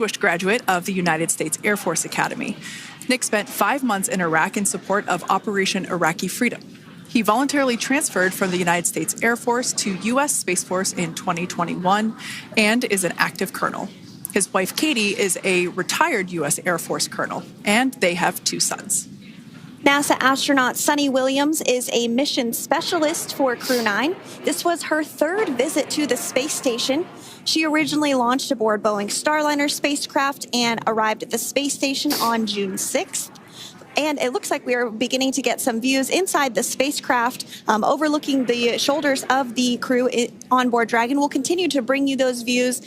distinguished graduate of the United States Air Force Academy. Nick spent 5 months in Iraq in support of Operation Iraqi Freedom. He voluntarily transferred from the United States Air Force to U.S. Space Force in 2021 and is an active colonel. His wife, Katie, is a retired U.S. Air Force colonel, and they have 2 sons. NASA astronaut Suni Williams is a mission specialist for Crew 9. This was her 3rd visit to the space station. She originally launched aboard Boeing Starliner spacecraft and arrived at the space station on June 6th. And it looks like we are beginning to get some views inside the spacecraft, overlooking the shoulders of the crew on board Dragon. We'll continue to bring you those views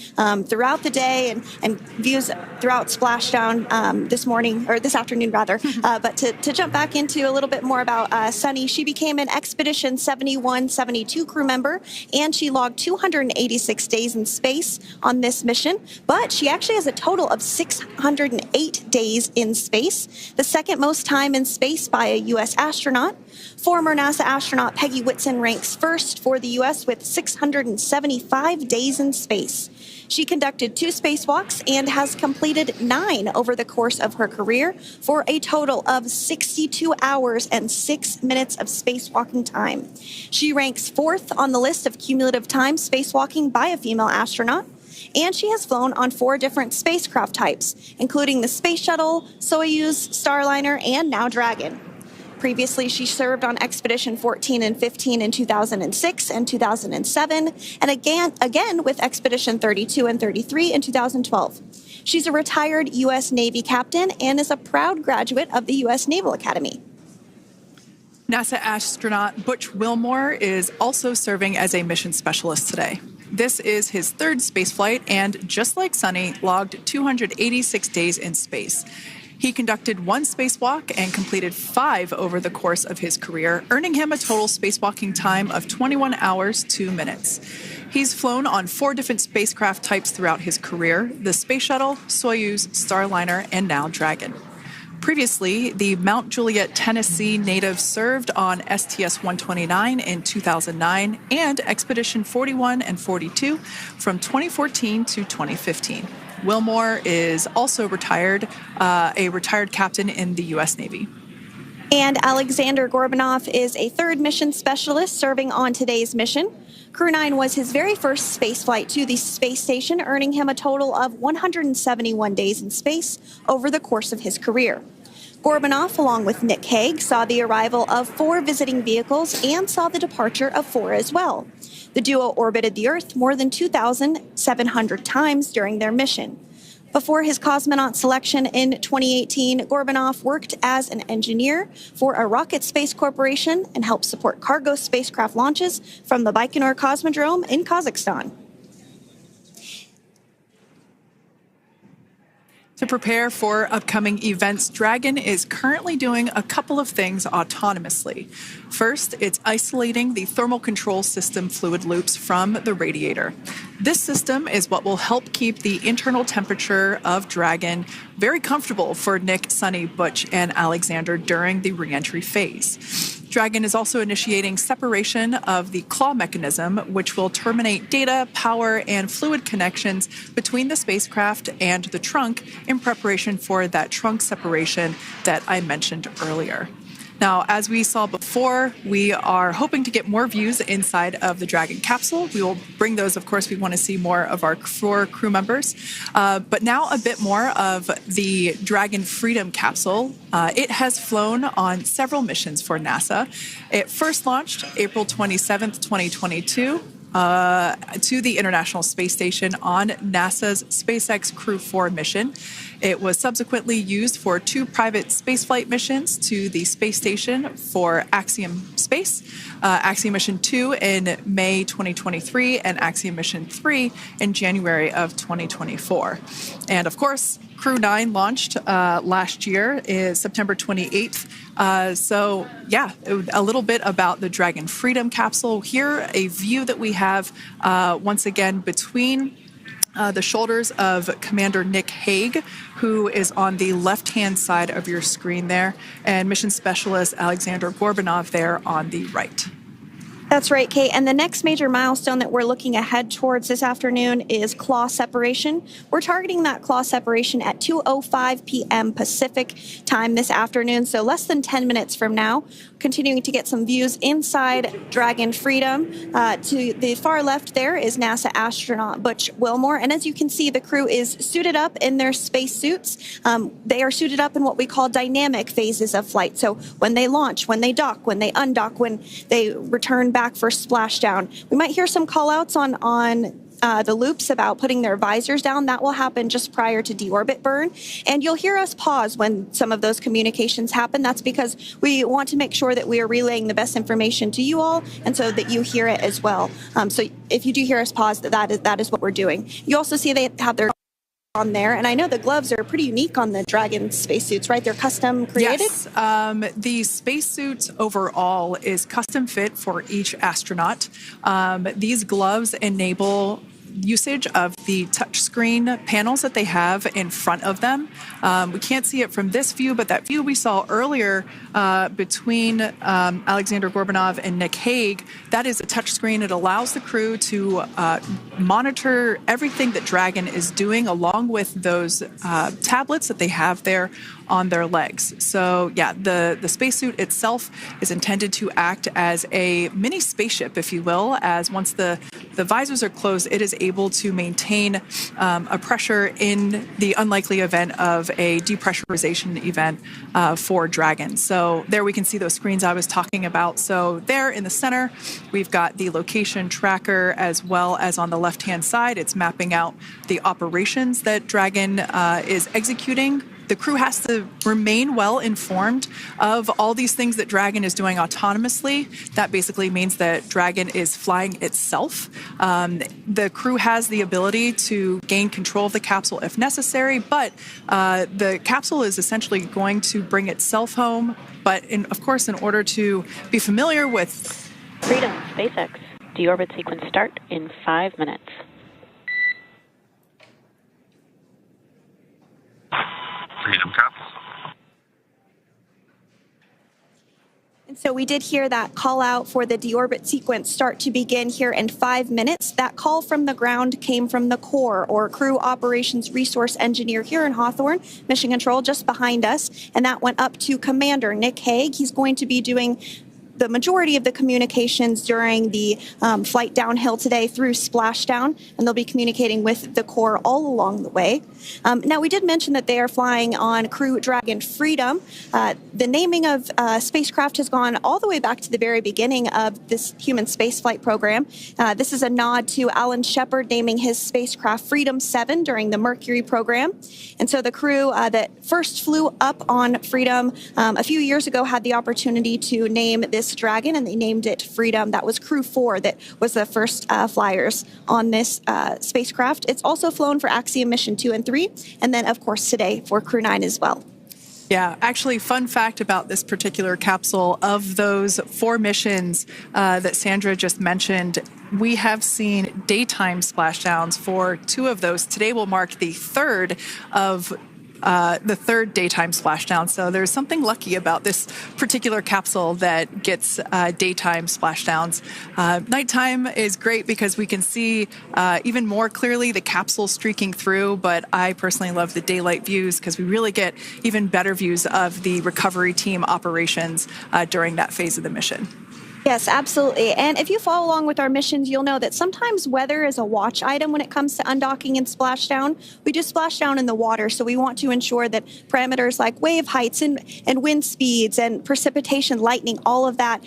throughout the day and views throughout splashdown this afternoon rather. But to jump back into a little bit more about Suni, she became an Expedition 71-72 crew member, and she logged 286 days in space on this mission. But she actually has a total of 608 days in space, the second most time in space by a U.S. astronaut. Former NASA astronaut Peggy Whitson ranks first for the U.S. with 675 days in space. She conducted 2 spacewalks and has completed 9 over the course of her career for a total of 62 hours and 6 minutes of spacewalking time. She ranks 4th on the list of cumulative time spacewalking by a female astronaut. And she has flown on 4 different spacecraft types, including the Space Shuttle, Soyuz, Starliner, and now Dragon. Previously, she served on Expedition 14 and 15 in 2006 and 2007, and again with Expedition 32 and 33 in 2012. She's a retired U.S. Navy captain and is a proud graduate of the U.S. Naval Academy. NASA astronaut Butch Wilmore is also serving as a mission specialist today. This is his 3rd spaceflight and, just like Suni, logged 286 days in space. He conducted 1 spacewalk and completed 5 over the course of his career, earning him a total spacewalking time of 21 hours, 2 minutes. He's flown on 4 different spacecraft types throughout his career: the Space Shuttle, Soyuz, Starliner, and now Dragon. Previously, the Mount Juliet, Tennessee native served on STS-129 in 2009 and Expedition 41 and 42 from 2014 to 2015. Wilmore is also a retired captain in the U.S. Navy. And Alexander Gorbanov is a 3rd mission specialist serving on today's mission. Crew 9 was his very first spaceflight to the space station, earning him a total of 171 days in space over the course of his career. Gorbanov, along with Nick Hague, saw the arrival of 4 visiting vehicles and saw the departure of 4 as well. The duo orbited the Earth more than 2,700 times during their mission. Before his cosmonaut selection in 2018, Gorbanov worked as an engineer for a rocket space corporation and helped support cargo spacecraft launches from the Baikonur Cosmodrome in Kazakhstan. To prepare for upcoming events, Dragon is currently doing a couple of things autonomously. First, it's isolating the thermal control system fluid loops from the radiator. This system is what will help keep the internal temperature of Dragon very comfortable for Nick, Suni, Butch, and Alexander during the re-entry phase. Dragon is also initiating separation of the claw mechanism, which will terminate data, power, and fluid connections between the spacecraft and the trunk in preparation for that trunk separation that I mentioned earlier. Now, as we saw before, we are hoping to get more views inside of the Dragon capsule. We will bring those, of course. We want to see more of our 4 crew members. But now a bit more of the Dragon Freedom capsule. It has flown on several missions for NASA. It first launched April 27th, 2022. To the International Space Station on NASA's SpaceX Crew 4 mission. It was subsequently used for 2 private spaceflight missions to the space station for Axiom Space, Axiom Mission 2 in May 2023, and Axiom Mission 3 in January of 2024. And of course, Crew 9 launched last year, is September 28th. So yeah, a little bit about the Dragon Freedom capsule. Here, a view that we have once again between the shoulders of Commander Nick Hague, who is on the left-hand side of your screen there, and Mission Specialist Alexander Gorbanov there on the right. That's right, Kate. And the next major milestone that we're looking ahead towards this afternoon is claw separation. We're targeting that claw separation at 2:05 p.m. Pacific time this afternoon, so less than 10 minutes from now. Continuing to get some views inside Dragon Freedom. To the far left there is NASA astronaut Butch Wilmore. And as you can see, the crew is suited up in their space suits. They are suited up in what we call dynamic phases of flight. So when they launch, when they dock, when they undock, when they return back for splashdown. We might hear some call outs on the loops about putting their visors down. That will happen just prior to deorbit burn. And you'll hear us pause when some of those communications happen. That's because we want to make sure that we are relaying the best information to you all, and so that you hear it as well. So if you do hear us pause, that is what we're doing. You also see they have their on there, and I know the gloves are pretty unique on the Dragon spacesuits, right? They're custom created? Yes. The spacesuit overall is custom fit for each astronaut. These gloves enable usage of the touchscreen panels that they have in front of them. We can't see it from this view, but that view we saw earlier between Alexander Gorbanov and Nick Hague, that is a touchscreen. It allows the crew to monitor everything that Dragon is doing, along with those tablets that they have there on their legs. So yeah, the spacesuit itself is intended to act as a mini spaceship, if you will, as once the visors are closed, it is able to maintain a pressure in the unlikely event of a depressurization event for Dragon. So there we can see those screens I was talking about. So there in the center, we've got the location tracker, as well as on the left-hand side, it's mapping out the operations that Dragon is executing. The crew has to remain well informed of all these things that Dragon is doing autonomously. That basically means that Dragon is flying itself. The crew has the ability to gain control of the capsule if necessary, but the capsule is essentially going to bring itself home. But of course, in order to be familiar with Freedom, SpaceX, deorbit sequence start in 5 minutes. Freedom Cups. And so we did hear that call out for the deorbit sequence start to begin here in 5 minutes. That call from the ground came from the core, or crew operations resource engineer here in Hawthorne, mission control just behind us. And that went up to Commander Nick Hague. He's going to be doing the majority of the communications during the flight downhill today through splashdown, and they'll be communicating with the core all along the way. Now, we did mention that they are flying on Crew Dragon Freedom. The naming of spacecraft has gone all the way back to the very beginning of this human spaceflight program. This is a nod to Alan Shepard naming his spacecraft Freedom 7 during the Mercury program. And so the crew that first flew up on Freedom a few years ago had the opportunity to name this Dragon, and they named it Freedom. That was Crew 4 that was the first flyers on this spacecraft. It's also flown for Axiom Mission 2 and 3, and then, of course, today for Crew 9 as well. Yeah, actually, fun fact about this particular capsule, of those 4 missions that Sandra just mentioned, we have seen daytime splashdowns for 2 of those. Today will mark the third daytime splashdown. So there's something lucky about this particular capsule that gets daytime splashdowns. Nighttime is great because we can see even more clearly the capsule streaking through, but I personally love the daylight views because we really get even better views of the recovery team operations during that phase of the mission. Yes, absolutely. And if you follow along with our missions, you'll know that sometimes weather is a watch item when it comes to undocking and splashdown. We do splashdown in the water, so we want to ensure that parameters like wave heights and wind speeds and precipitation, lightning, all of that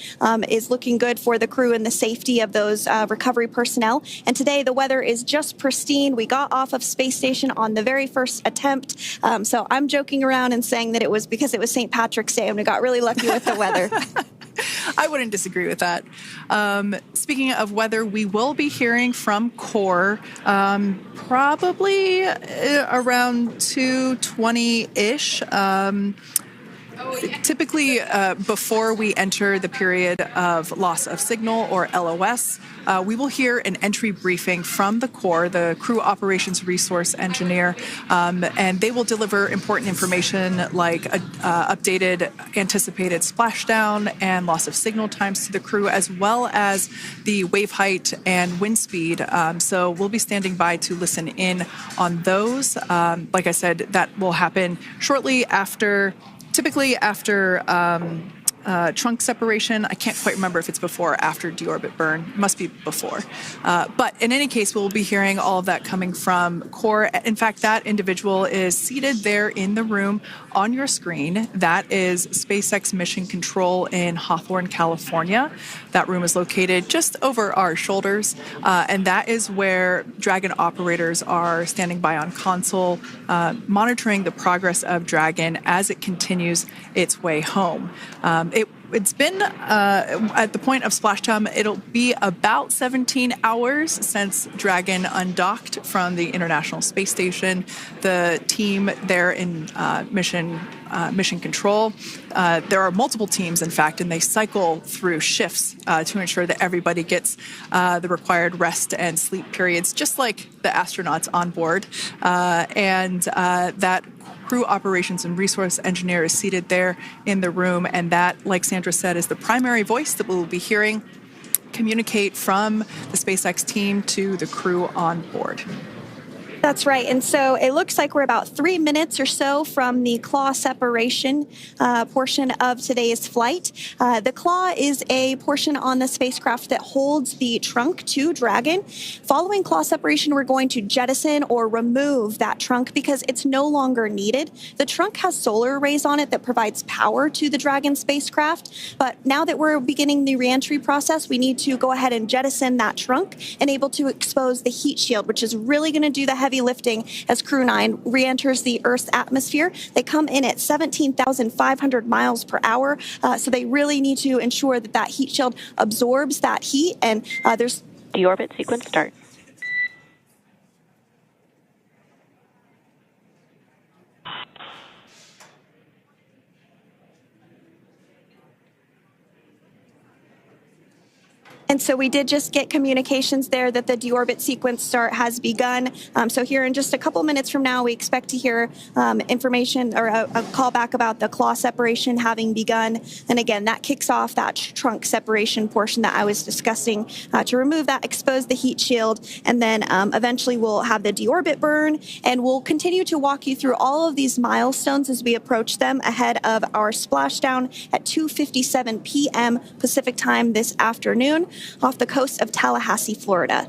is looking good for the crew and the safety of those recovery personnel. And today the weather is just pristine. We got off of space station on the very first attempt. So I'm joking around and saying that it was because it was St. Patrick's Day and we got really lucky with the weather. I wouldn't disagree with that. Speaking of weather, we will be hearing from Core probably around 2:20-ish. Typically, before we enter the period of loss of signal, or LOS, we will hear an entry briefing from the core, the Crew Operations Resource Engineer, and they will deliver important information like updated anticipated splashdown and loss of signal times to the crew, as well as the wave height and wind speed. So we'll be standing by to listen in on those. Like I said, that will happen shortly after. Typically after trunk separation. I can't quite remember if it's before or after deorbit burn. It must be before. But in any case, we'll be hearing all of that coming from core. In fact, that individual is seated there in the room on your screen. That is SpaceX Mission Control in Hawthorne, California. That room is located just over our shoulders. And that is where Dragon operators are standing by on console, monitoring the progress of Dragon as it continues its way home. It's been, at the point of splashdown, it'll be about 17 hours since Dragon undocked from the International Space Station. The team there in Mission Control, there are multiple teams, in fact, and they cycle through shifts to ensure that everybody gets the required rest and sleep periods, just like the astronauts on board. And that Crew Operations and Resource Engineer is seated there in the room, and that, like Sandra said, is the primary voice that we will be hearing communicate from the SpaceX team to the crew on board. That's right. And so it looks like we're about 3 minutes or so from the claw separation portion of today's flight. The claw is a portion on the spacecraft that holds the trunk to Dragon. Following claw separation, we're going to jettison or remove that trunk because it's no longer needed. The trunk has solar arrays on it that provides power to the Dragon spacecraft. But now that we're beginning the reentry process, we need to go ahead and jettison that trunk and able to expose the heat shield, which is really going to do the heavy lifting as Crew 9 re-enters the Earth's atmosphere. They come in at 17,500 miles per hour, so they really need to ensure that that heat shield absorbs that heat, and there's... Deorbit sequence start. And so we did just get communications there that the deorbit sequence start has begun. So here in just a couple minutes from now, we expect to hear information or a call back about the claw separation having begun. And again, that kicks off that trunk separation portion that I was discussing to remove that, expose the heat shield, and then eventually we'll have the deorbit burn. And we'll continue to walk you through all of these milestones as we approach them ahead of our splashdown at 2:57 p.m. Pacific time this afternoon off the coast of Tallahassee, Florida.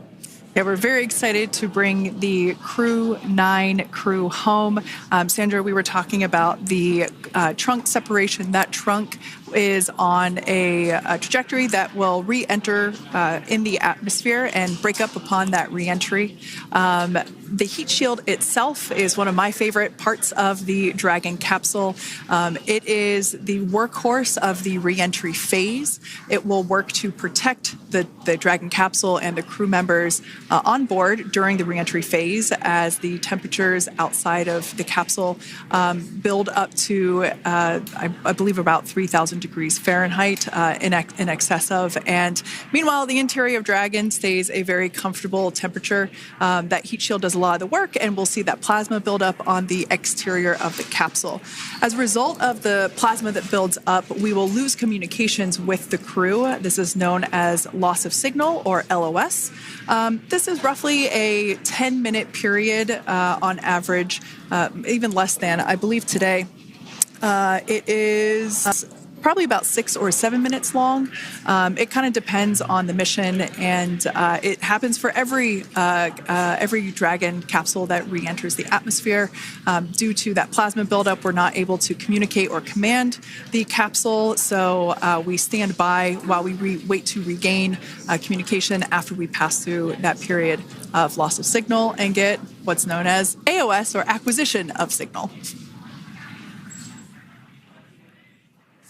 Yeah, we're very excited to bring the Crew 9 crew home. Sandra, we were talking about the trunk separation. That trunk is on a trajectory that will re-enter in the atmosphere and break up upon that re-entry. The heat shield itself is one of my favorite parts of the Dragon capsule. It is the workhorse of the re-entry phase. It will work to protect the Dragon capsule and the crew members on board during the re-entry phase as the temperatures outside of the capsule build up to, I believe, about 3,000 degrees Fahrenheit in excess of. And meanwhile, the interior of Dragon stays a very comfortable temperature. That heat shield does a lot of the work, and we'll see that plasma build up on the exterior of the capsule. As a result of the plasma that builds up, we will lose communications with the crew. This is known as loss of signal, or LOS. This is roughly a 10-minute period on average, even less than. I believe today it is probably about 6 or 7 minutes long. It kind of depends on the mission, and it happens for every Dragon capsule that re-enters the atmosphere. Due to that plasma buildup, we're not able to communicate or command the capsule, so we stand by while we wait to regain communication after we pass through that period of loss of signal and get what's known as AOS, or acquisition of signal.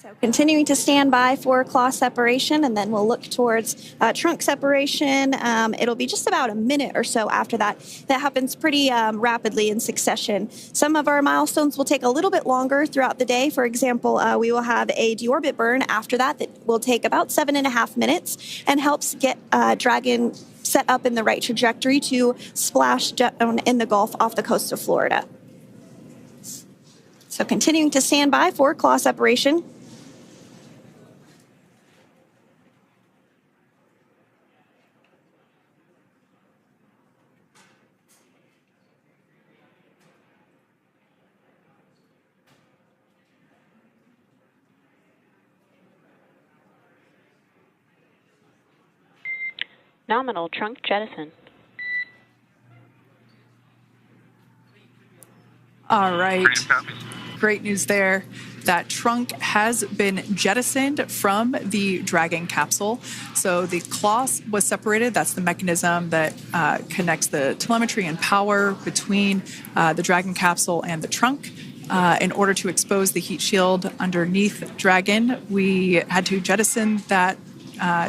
So Continuing to stand by for claw separation, and then we'll look towards trunk separation. It'll be just about a minute or so after that. That happens pretty rapidly in succession. Some of our milestones will take a little bit longer throughout the day. For example, we will have a deorbit burn after that will take about 7.5 minutes and helps get Dragon set up in the right trajectory to splash down in the Gulf off the coast of Florida. So continuing to stand by for claw separation. Nominal trunk jettison. All right. Freedom copies. Great news there. That trunk has been jettisoned from the Dragon capsule. So the claw was separated. That's the mechanism that connects the telemetry and power between the Dragon capsule and the trunk. In order to expose the heat shield underneath Dragon, we had to jettison that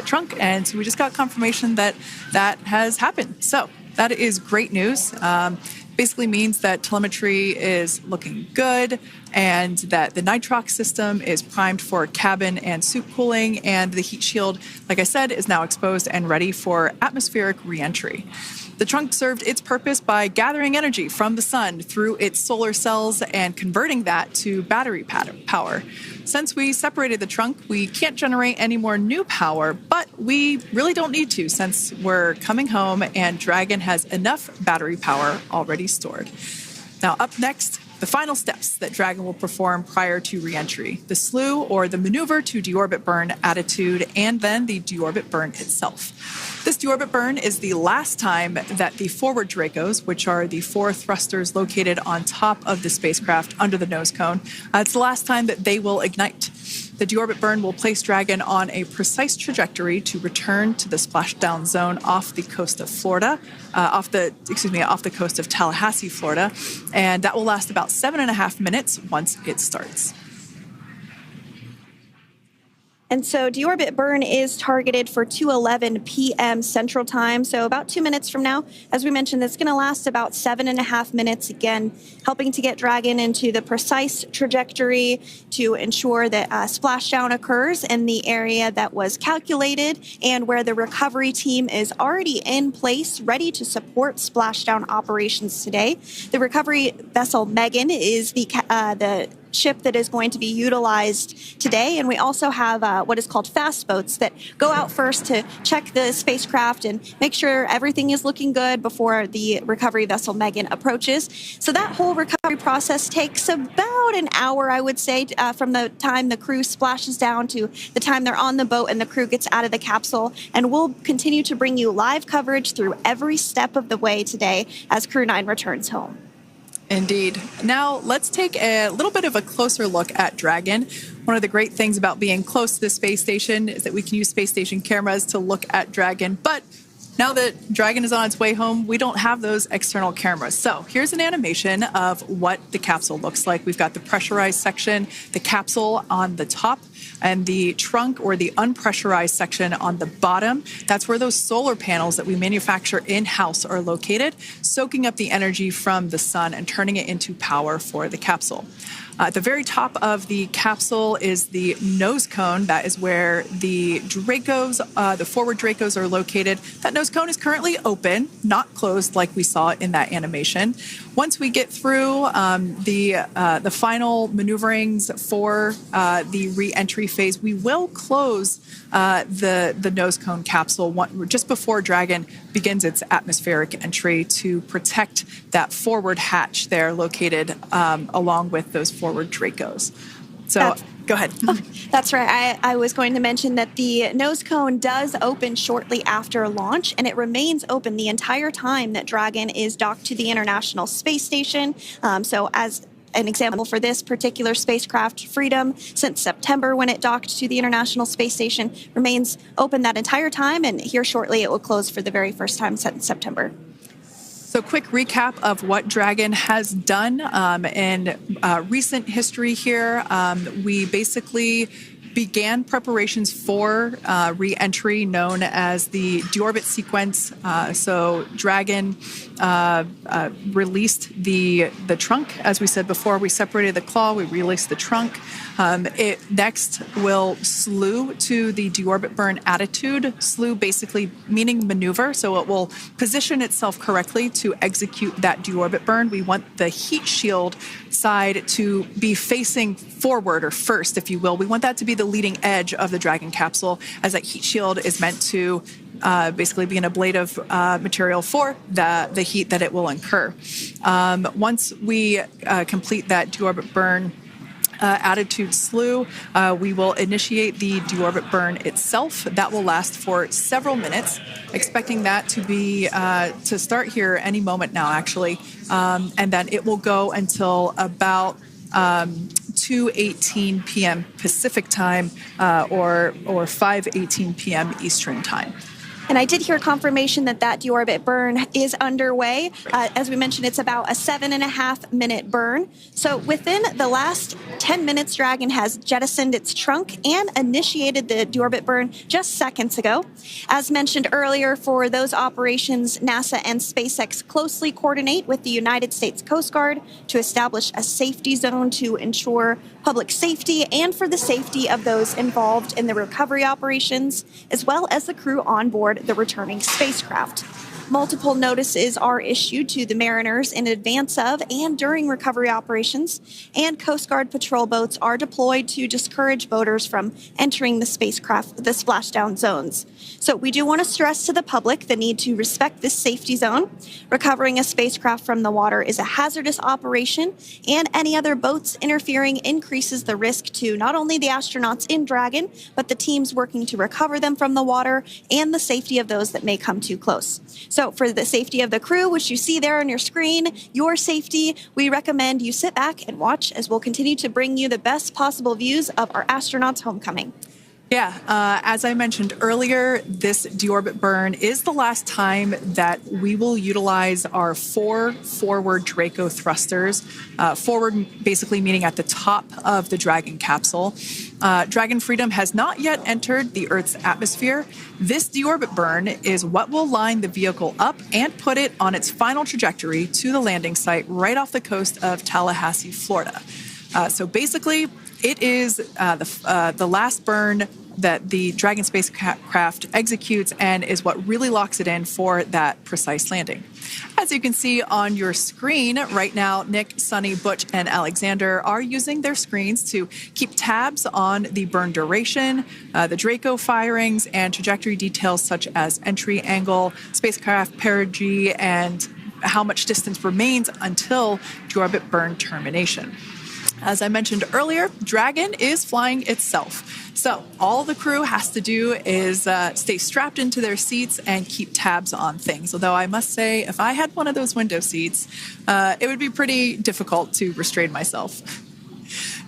trunk, and so we just got confirmation that that has happened. So that is great news. Basically means that telemetry is looking good and that the nitrox system is primed for cabin and suit cooling, and the heat shield, like I said, is now exposed and ready for atmospheric reentry. The trunk served its purpose by gathering energy from the sun through its solar cells and converting that to battery power. Since we separated the trunk, we can't generate any more new power, but we really don't need to since we're coming home and Dragon has enough battery power already stored. Now, up next, the final steps that Dragon will perform prior to reentry: the slew, or the maneuver to deorbit burn attitude, and then the deorbit burn itself. This deorbit burn is the last time that the forward Dracos, which are the 4 thrusters located on top of the spacecraft under the nose cone, it's the last time that they will ignite. The deorbit burn will place Dragon on a precise trajectory to return to the splashdown zone off the coast of Florida, off the coast of Tallahassee, Florida, and that will last about 7.5 minutes once it starts. And so deorbit burn is targeted for 2:11 p.m. Central Time, so about 2 minutes from now. As we mentioned, it's going to last about 7.5 minutes, again, helping to get Dragon into the precise trajectory to ensure that splashdown occurs in the area that was calculated and where the recovery team is already in place, ready to support splashdown operations today. The recovery vessel Megan is the ship that is going to be utilized today, and we also have what is called fast boats that go out first to check the spacecraft and make sure everything is looking good before the recovery vessel Megan approaches. So that whole recovery process takes about an hour, I would say, from the time the crew splashes down to the time they're on the boat and the crew gets out of the capsule. And we'll continue to bring you live coverage through every step of the way today as Crew 9 returns home. Indeed. Now, let's take a little bit of a closer look at Dragon. One of the great things about being close to the space station is that we can use space station cameras to look at Dragon. But now that Dragon is on its way home, we don't have those external cameras. So here's an animation of what the capsule looks like. We've got the pressurized section, the capsule on the top, and the trunk, or the unpressurized section, on the bottom. That's where those solar panels that we manufacture in-house are located, soaking up the energy from the sun and turning it into power for the capsule. At the very top of the capsule is the nose cone. That is where the Dracos, the forward Dracos, are located. That nose cone is currently open, not closed like we saw in that animation. Once we get through the final maneuverings for the re-entry phase, we will close the nose cone capsule just before Dragon begins its atmospheric entry to protect that forward hatch there located along with those forward Dracos. So go ahead. Oh, that's right. I was going to mention that the nose cone does open shortly after launch, and it remains open the entire time that Dragon is docked to the International Space Station. So as an example for this particular spacecraft, Freedom, since September when it docked to the International Space Station, remains open that entire time, and here shortly it will close for the very first time since September. So quick recap of what Dragon has done in recent history here. We basically began preparations for re-entry known as the deorbit sequence. So Dragon released the trunk. As we said before, we separated the claw, we released the trunk. It next will slew to the deorbit burn attitude. Slew basically meaning maneuver, so it will position itself correctly to execute that deorbit burn. We want the heat shield side to be facing forward or first, if you will. We want that to be the leading edge of the Dragon capsule, as that heat shield is meant to basically be an ablative material for the heat that it will incur. Once we complete that deorbit burn attitude slew, we will initiate the deorbit burn itself. That will last for several minutes, expecting that to be to start here any moment now, actually, and then it will go until about 2:18 p.m. Pacific time or 5:18 p.m. Eastern time. And I did hear confirmation that deorbit burn is underway. As we mentioned, it's about a 7.5 minute burn. So within the last 10 minutes, Dragon has jettisoned its trunk and initiated the deorbit burn just seconds ago. As mentioned earlier, for those operations, NASA and SpaceX closely coordinate with the United States Coast Guard to establish a safety zone to ensure public safety and for the safety of those involved in the recovery operations, as well as the crew on board the returning spacecraft. Multiple notices are issued to the mariners in advance of and during recovery operations, and Coast Guard patrol boats are deployed to discourage boaters from entering the splashdown zones. So we do want to stress to the public the need to respect this safety zone. Recovering a spacecraft from the water is a hazardous operation, and any other boats interfering increases the risk to not only the astronauts in Dragon, but the teams working to recover them from the water and the safety of those that may come too close. So for the safety of the crew, which you see there on your screen, your safety, we recommend you sit back and watch as we'll continue to bring you the best possible views of our astronauts' homecoming. Yeah, as I mentioned earlier, this deorbit burn is the last time that we will utilize our 4 forward Draco thrusters. Forward basically meaning at the top of the Dragon capsule. Dragon Freedom has not yet entered the Earth's atmosphere. This deorbit burn is what will line the vehicle up and put it on its final trajectory to the landing site right off the coast of Tallahassee, Florida. So basically, it is the last burn that the Dragon spacecraft executes and is what really locks it in for that precise landing. As you can see on your screen right now, Nick, Sunny, Butch, and Alexander are using their screens to keep tabs on the burn duration, the Draco firings, and trajectory details such as entry angle, spacecraft perigee, and how much distance remains until deorbit burn termination. As I mentioned earlier, Dragon is flying itself. So all the crew has to do is stay strapped into their seats and keep tabs on things. Although I must say, if I had one of those window seats, it would be pretty difficult to restrain myself.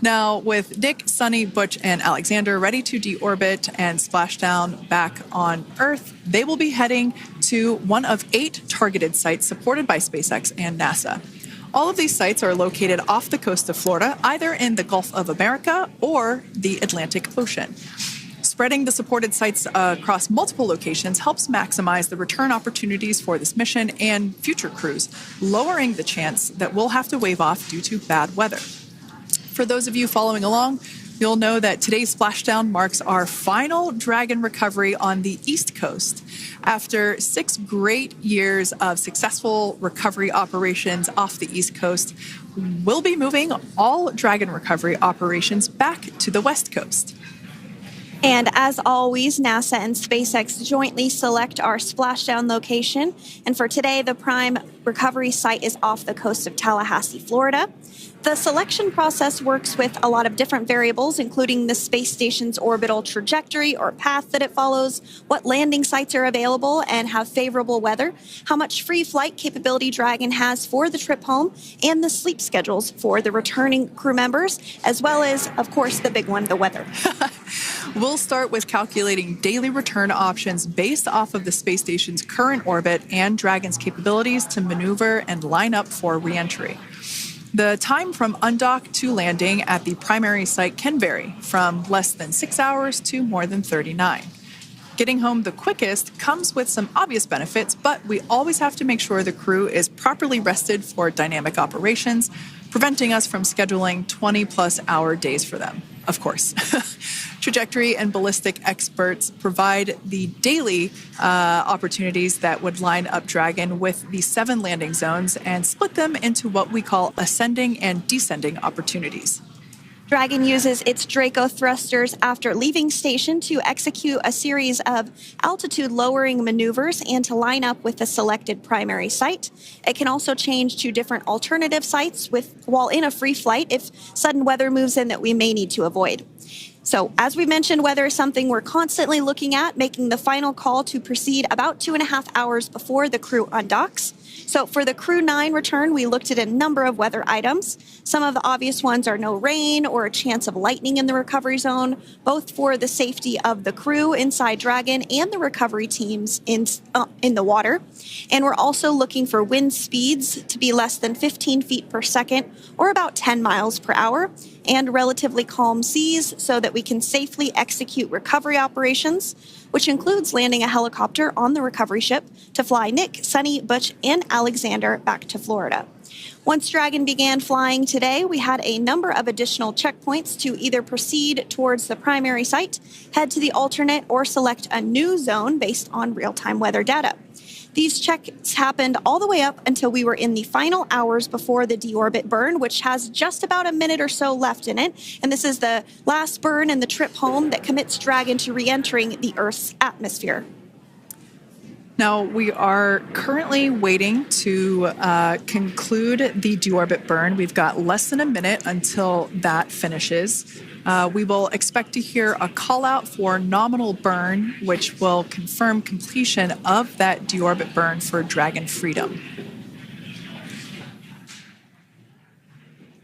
Now, with Nick, Sunny, Butch, and Alexander ready to deorbit and splash down back on Earth, they will be heading to one of 8 targeted sites supported by SpaceX and NASA. All of these sites are located off the coast of Florida, either in the Gulf of America or the Atlantic Ocean. Spreading the supported sites across multiple locations helps maximize the return opportunities for this mission and future crews, lowering the chance that we'll have to wave off due to bad weather. For those of you following along, you'll know that today's splashdown marks our final Dragon recovery on the East Coast. After 6 great years of successful recovery operations off the East Coast, we'll be moving all Dragon recovery operations back to the West Coast. And as always, NASA and SpaceX jointly select our splashdown location. And for today, the prime recovery site is off the coast of Tallahassee, Florida. The selection process works with a lot of different variables, including the space station's orbital trajectory or path that it follows, what landing sites are available and have favorable weather, how much free flight capability Dragon has for the trip home, and the sleep schedules for the returning crew members, as well as, of course, the big one, the weather. We'll start with calculating daily return options based off of the space station's current orbit and Dragon's capabilities to maneuver and line up for re-entry. The time from undock to landing at the primary site can vary from less than 6 hours to more than 39. Getting home the quickest comes with some obvious benefits, but we always have to make sure the crew is properly rested for dynamic operations, preventing us from scheduling 20-plus hour days for them, of course. Trajectory and ballistic experts provide the daily opportunities that would line up Dragon with the 7 landing zones and split them into what we call ascending and descending opportunities. Dragon uses its Draco thrusters after leaving station to execute a series of altitude-lowering maneuvers and to line up with the selected primary site. It can also change to different alternative sites while in a free flight if sudden weather moves in that we may need to avoid. So, as we mentioned, weather is something we're constantly looking at, making the final call to proceed about 2.5 hours before the crew undocks. So for the Crew 9 return, we looked at a number of weather items. Some of the obvious ones are no rain or a chance of lightning in the recovery zone, both for the safety of the crew inside Dragon and the recovery teams in the water. And we're also looking for wind speeds to be less than 15 feet per second or about 10 miles per hour, and relatively calm seas so that we can safely execute recovery operations, which includes landing a helicopter on the recovery ship to fly Nick, Sunny, Butch, and Alexander back to Florida. Once Dragon began flying today, we had a number of additional checkpoints to either proceed towards the primary site, head to the alternate, or select a new zone based on real-time weather data. These checks happened all the way up until we were in the final hours before the deorbit burn, which has just about a minute or so left in it. And this is the last burn in the trip home that commits Dragon to re-entering the Earth's atmosphere. Now, we are currently waiting to conclude the deorbit burn. We've got less than a minute until that finishes. We will expect to hear a call out for nominal burn, which will confirm completion of that deorbit burn for Dragon Freedom.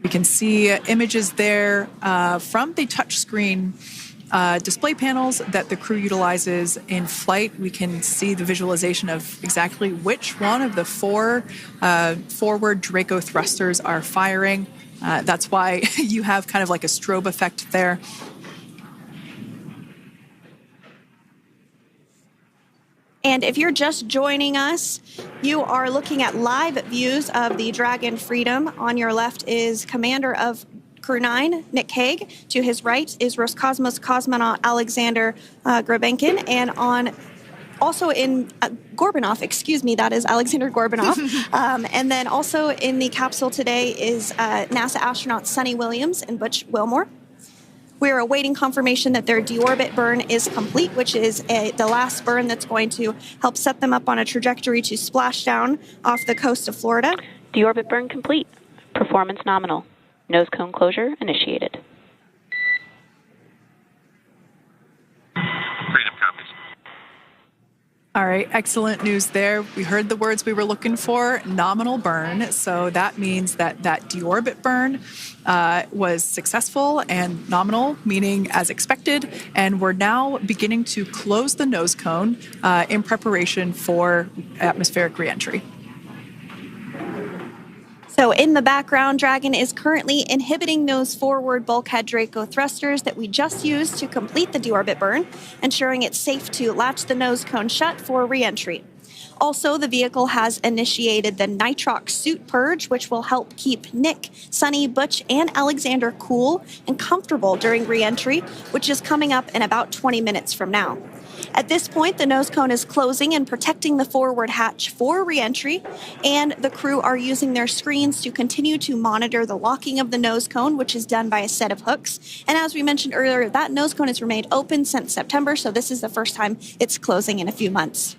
We can see images there from the touchscreen display panels that the crew utilizes in flight. We can see the visualization of exactly which one of the 4 forward Draco thrusters are firing. That's why you have kind of like a strobe effect there. And if you're just joining us, you are looking at live views of the Dragon Freedom. On your left is Commander of Crew 9, Nick Hague. To his right is Roscosmos cosmonaut Alexander Grabenkin. And also in Gorbanov, that is Alexander Gorbanov. And then also in the capsule today is NASA astronauts Sunny Williams and Butch Wilmore. We're awaiting confirmation that their deorbit burn is complete, which is the last burn that's going to help set them up on a trajectory to splash down off the coast of Florida. Deorbit burn complete. Performance nominal. Nose cone closure initiated. Freedom copies. All right, excellent news there. We heard the words we were looking for, nominal burn. So that means that deorbit burn was successful and nominal, meaning as expected. And we're now beginning to close the nose cone in preparation for atmospheric reentry. So in the background, Dragon is currently inhibiting those forward bulkhead Draco thrusters that we just used to complete the deorbit burn, ensuring it's safe to latch the nose cone shut for reentry. Also, the vehicle has initiated the nitrox suit purge, which will help keep Nick, Sunny, Butch, and Alexander cool and comfortable during reentry, which is coming up in about 20 minutes from now. At this point, the nose cone is closing and protecting the forward hatch for reentry, and the crew are using their screens to continue to monitor the locking of the nose cone, which is done by a set of hooks. And as we mentioned earlier, that nose cone has remained open since September, so this is the first time it's closing in a few months.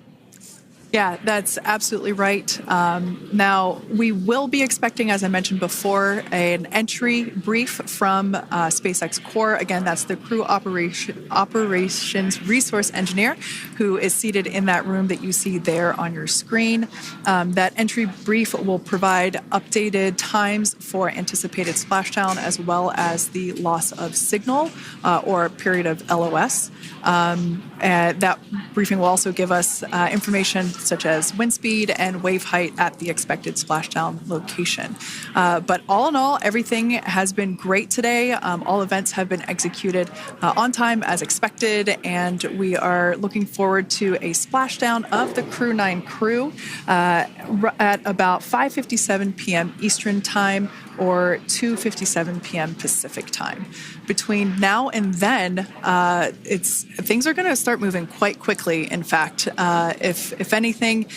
Yeah, that's absolutely right. Now, we will be expecting, as I mentioned before, an entry brief from SpaceX Core. Again, that's the crew operations resource engineer who is seated in that room that you see there on your screen. That entry brief will provide updated times for anticipated splashdown, as well as the loss of signal or period of LOS. And that briefing will also give us information such as wind speed and wave height at the expected splashdown location. But all in all, everything has been great today. All events have been executed on time as expected, and we are looking forward to a splashdown of the Crew 9 crew at about 5:57 p.m. Eastern Time or 2:57 p.m. Pacific Time. Between now and then, things are going to start moving quite quickly. In fact, if anything,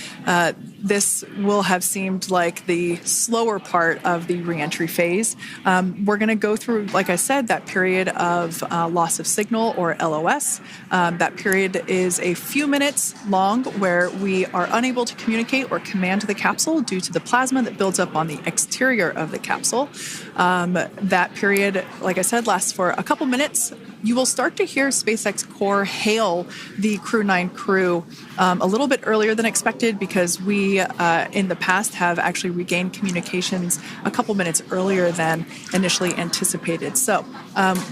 this will have seemed like the slower part of the reentry phase. We're going to go through, like I said, that period of loss of signal or LOS. That period is a few minutes long where we are unable to communicate or command the capsule due to the plasma that builds up on the exterior of the capsule. That period, like I said, lasts for a couple minutes. You will start to hear SpaceX Core hail the Crew 9 crew a little bit earlier than expected because we, in the past, have actually regained communications a couple minutes earlier than initially anticipated. So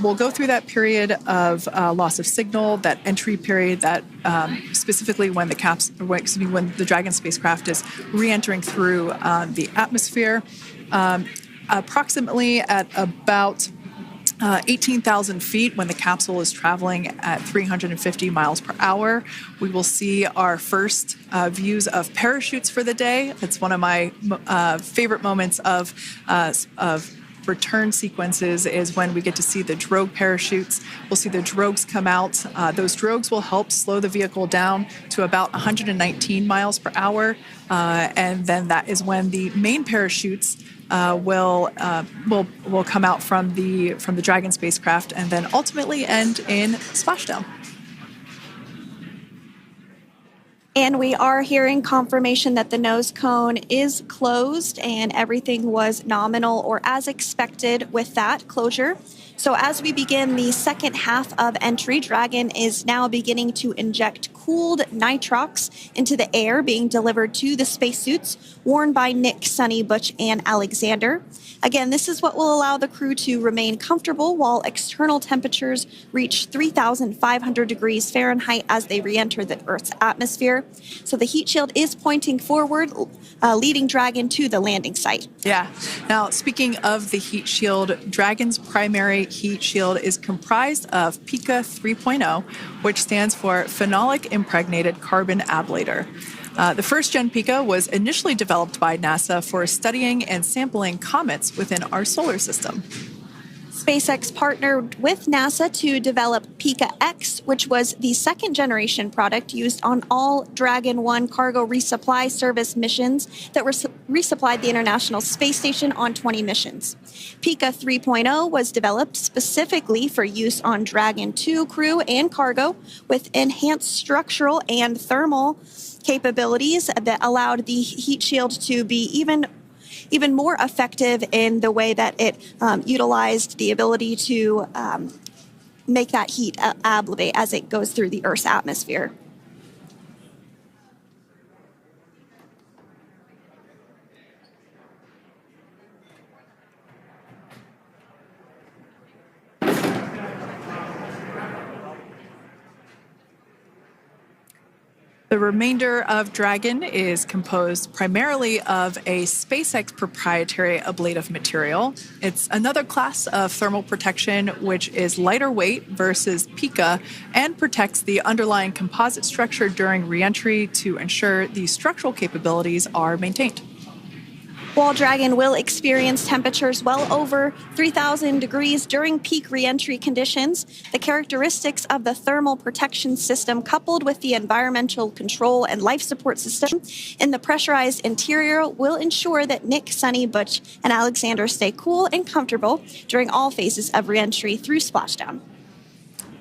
we'll go through that period of loss of signal, that entry period, that specifically when the Dragon spacecraft is re-entering through the atmosphere. Approximately at about 18,000 feet when the capsule is traveling at 350 miles per hour. We will see our first views of parachutes for the day. It's one of my favorite moments of return sequences is when we get to see the drogue parachutes. We'll see the drogues come out. Those drogues will help slow the vehicle down to about 119 miles per hour. And then that is when the main parachutes will come out from the Dragon spacecraft and then ultimately end in splashdown. And we are hearing confirmation that the nose cone is closed and everything was nominal or as expected with that closure. So as we begin the second half of entry, Dragon is now beginning to inject cooled nitrox into the air being delivered to the spacesuits worn by Nick, Sunny, Butch, and Alexander. Again, this is what will allow the crew to remain comfortable while external temperatures reach 3,500 degrees Fahrenheit as they re-enter the Earth's atmosphere. So the heat shield is pointing forward, leading Dragon to the landing site. Yeah. Now, speaking of the heat shield, Dragon's primary heat shield is comprised of PICA 3.0, which stands for Phenolic Impregnated Carbon Ablator. The first-gen PICA was initially developed by NASA for studying and sampling comets within our solar system. SpaceX partnered with NASA to develop PICA-X, which was the second-generation product used on all Dragon 1 cargo resupply service missions that resupplied the International Space Station on 20 missions. PICA 3.0 was developed specifically for use on Dragon 2 crew and cargo with enhanced structural and thermal capabilities that allowed the heat shield to be even more effective in the way that it utilized the ability to make that heat ablate as it goes through the Earth's atmosphere. The remainder of Dragon is composed primarily of a SpaceX proprietary ablative material. It's another class of thermal protection which is lighter weight versus PICA and protects the underlying composite structure during reentry to ensure the structural capabilities are maintained. While Dragon will experience temperatures well over 3,000 degrees during peak reentry conditions, the characteristics of the thermal protection system coupled with the environmental control and life support system in the pressurized interior will ensure that Nick, Sunny, Butch, and Alexander stay cool and comfortable during all phases of reentry through splashdown.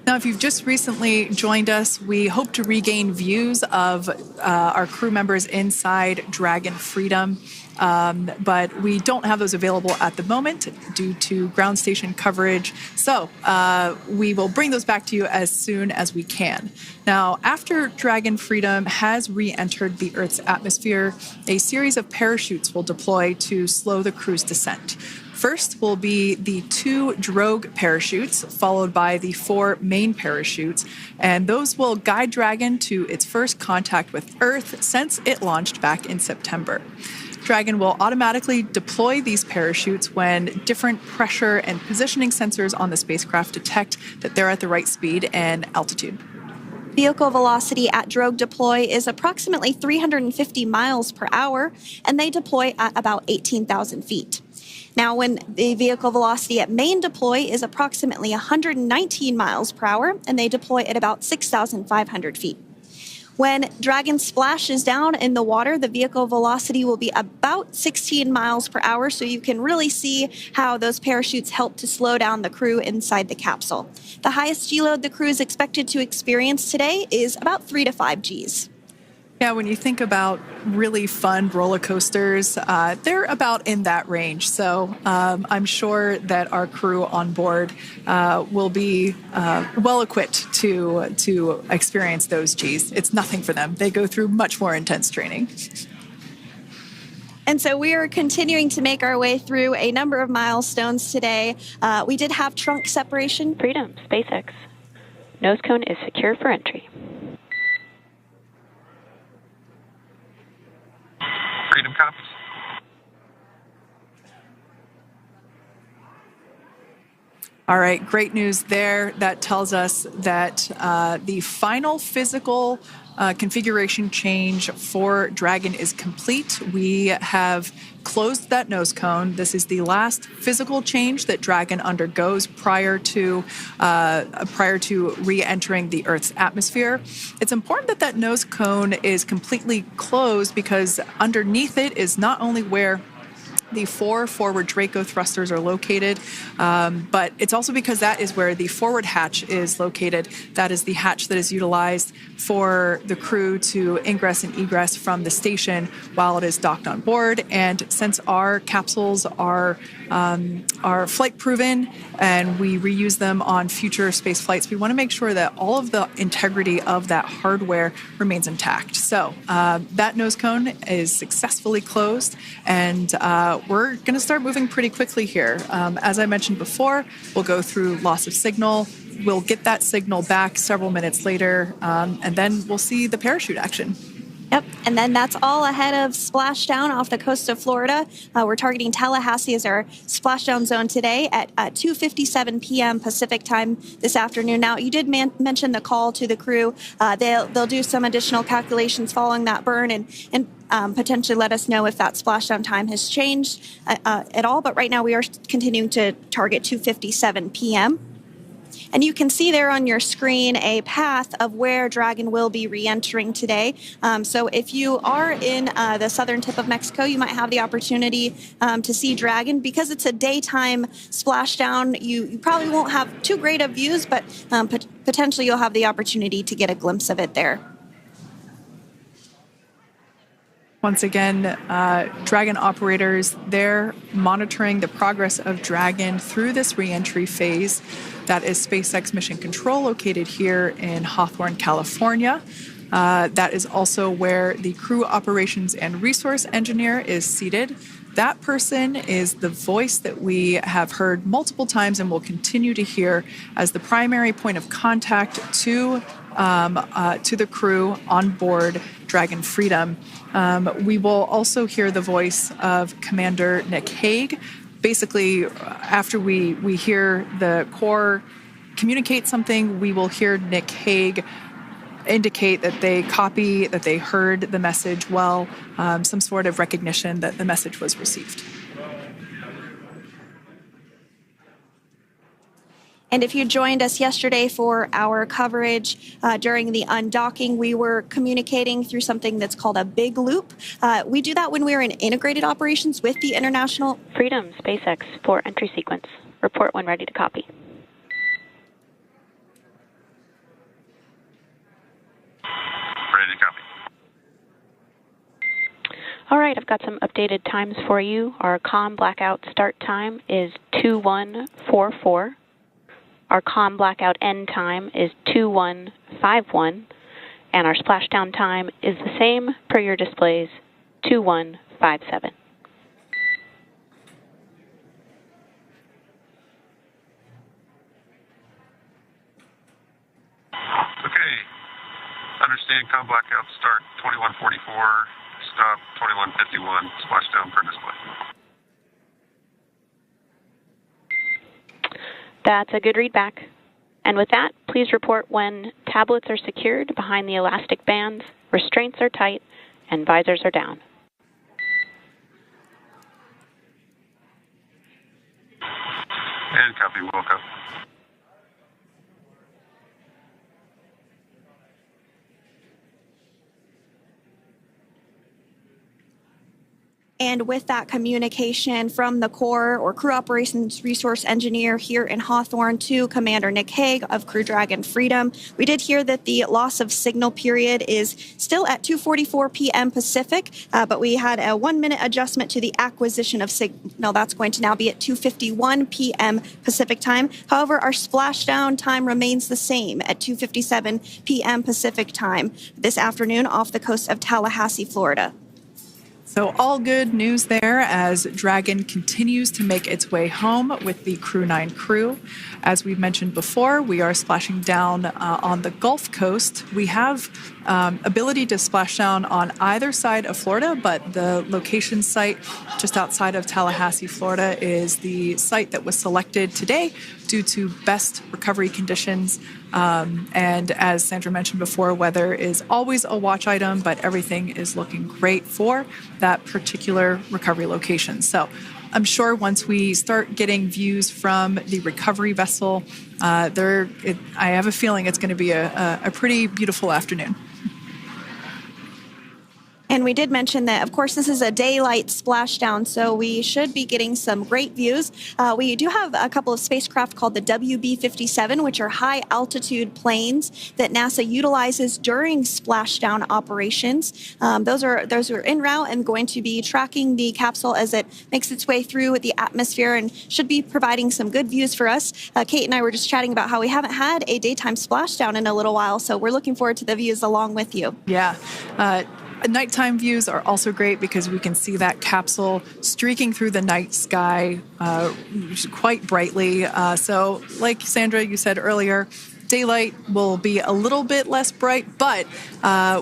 Now, if you've just recently joined us, we hope to regain views of our crew members inside Dragon Freedom. But we don't have those available at the moment due to ground station coverage. So we will bring those back to you as soon as we can. Now, after Dragon Freedom has re-entered the Earth's atmosphere, a series of parachutes will deploy to slow the crew's descent. First will be the 2 drogue parachutes, followed by the 4 main parachutes, and those will guide Dragon to its first contact with Earth since it launched back in September. Dragon will automatically deploy these parachutes when different pressure and positioning sensors on the spacecraft detect that they're at the right speed and altitude. Vehicle velocity at drogue deploy is approximately 350 miles per hour, and they deploy at about 18,000 feet. Now, when the vehicle velocity at main deploy is approximately 119 miles per hour, and they deploy at about 6,500 feet. When Dragon splashes down in the water, the vehicle velocity will be about 16 miles per hour, so you can really see how those parachutes help to slow down the crew inside the capsule. The highest G-load the crew is expected to experience today is about 3 to 5 Gs. Yeah, when you think about really fun roller coasters, they're about in that range. So I'm sure that our crew on board will be well equipped to experience those Gs. It's nothing for them. They go through much more intense training. And so we are continuing to make our way through a number of milestones today. We did have trunk separation. Freedom, SpaceX. Nose cone is secure for entry. Freedom copies. All right, great news there. That tells us that the final physical configuration change for Dragon is complete. We have closed that nose cone. This is the last physical change that Dragon undergoes prior to re-entering the Earth's atmosphere. It's important that that nose cone is completely closed because underneath it is not only where the 4 forward Draco thrusters are located, but it's also because that is where the forward hatch is located. That is the hatch that is utilized for the crew to ingress and egress from the station while it is docked on board. And since our capsules are flight proven and we reuse them on future space flights, we want to make sure that all of the integrity of that hardware remains intact. So that nose cone is successfully closed, and we're going to start moving pretty quickly here. As I mentioned before, we'll go through loss of signal. We'll get that signal back several minutes later, and then we'll see the parachute action. Yep, and then that's all ahead of splashdown off the coast of Florida. We're targeting Tallahassee as our splashdown zone today at 2:57 p.m. Pacific time this afternoon. Now, you did mention the call to the crew. They'll do some additional calculations following that burn and potentially let us know if that splashdown time has changed at all. But right now, we are continuing to target 2:57 p.m. And you can see there on your screen a path of where Dragon will be re-entering today. So if you are in the southern tip of Mexico, you might have the opportunity to see Dragon. Because it's a daytime splashdown, you probably won't have too great of views, but potentially you'll have the opportunity to get a glimpse of it there. Once again, Dragon operators, they're monitoring the progress of Dragon through this re-entry phase. That is SpaceX Mission Control, located here in Hawthorne, California. That is also where the crew operations and resource engineer is seated. That person is the voice that we have heard multiple times and will continue to hear as the primary point of contact to the crew on board Dragon Freedom. We will also hear the voice of Commander Nick Hague. Basically, after we hear the Corps communicate something, we will hear Nick Hague indicate that they copy, that they heard the message well, some sort of recognition that the message was received. And if you joined us yesterday for our coverage during the undocking, we were communicating through something that's called a big loop. We do that when we're in integrated operations with the International Freedom, SpaceX, for entry sequence. Report when ready to copy. Ready to copy. All right, I've got some updated times for you. Our comm blackout start time is 2144. Our comm blackout end time is 2151, and our splashdown time is the same per your displays, 2157. Income blackout start 2144, stop 2151, splashdown per display. That's a good readback. And with that, please report when tablets are secured behind the elastic bands, restraints are tight, and visors are down. And copy, Wilco. And with that communication from the Corps or Crew Operations Resource Engineer here in Hawthorne to Commander Nick Hague of Crew Dragon Freedom, we did hear that the loss of signal period is still at 2:44 p.m. Pacific, but we had a 1-minute adjustment to the acquisition of signal. That's going to now be at 2:51 p.m. Pacific time. However, our splashdown time remains the same at 2:57 p.m. Pacific time this afternoon off the coast of Tallahassee, Florida. So all good news there as Dragon continues to make its way home with the Crew 9 crew. As we've mentioned before, we are splashing down on the Gulf Coast. We have ability to splash down on either side of Florida, but the location site just outside of Tallahassee, Florida is the site that was selected today due to best recovery conditions. And as Sandra mentioned before, weather is always a watch item, but everything is looking great for that particular recovery location. So I'm sure once we start getting views from the recovery vessel, I have a feeling it's going to be a pretty beautiful afternoon. And we did mention that, of course, this is a daylight splashdown, so we should be getting some great views. We do have a couple of spacecraft called the WB-57, which are high-altitude planes that NASA utilizes during splashdown operations. Those are en route and going to be tracking the capsule as it makes its way through the atmosphere and should be providing some good views for us. Kate and I were just chatting about how we haven't had a daytime splashdown in a little while, so we're looking forward to the views along with you. Yeah. Nighttime views are also great because we can see that capsule streaking through the night sky quite brightly. So like Sandra, you said earlier, daylight will be a little bit less bright, but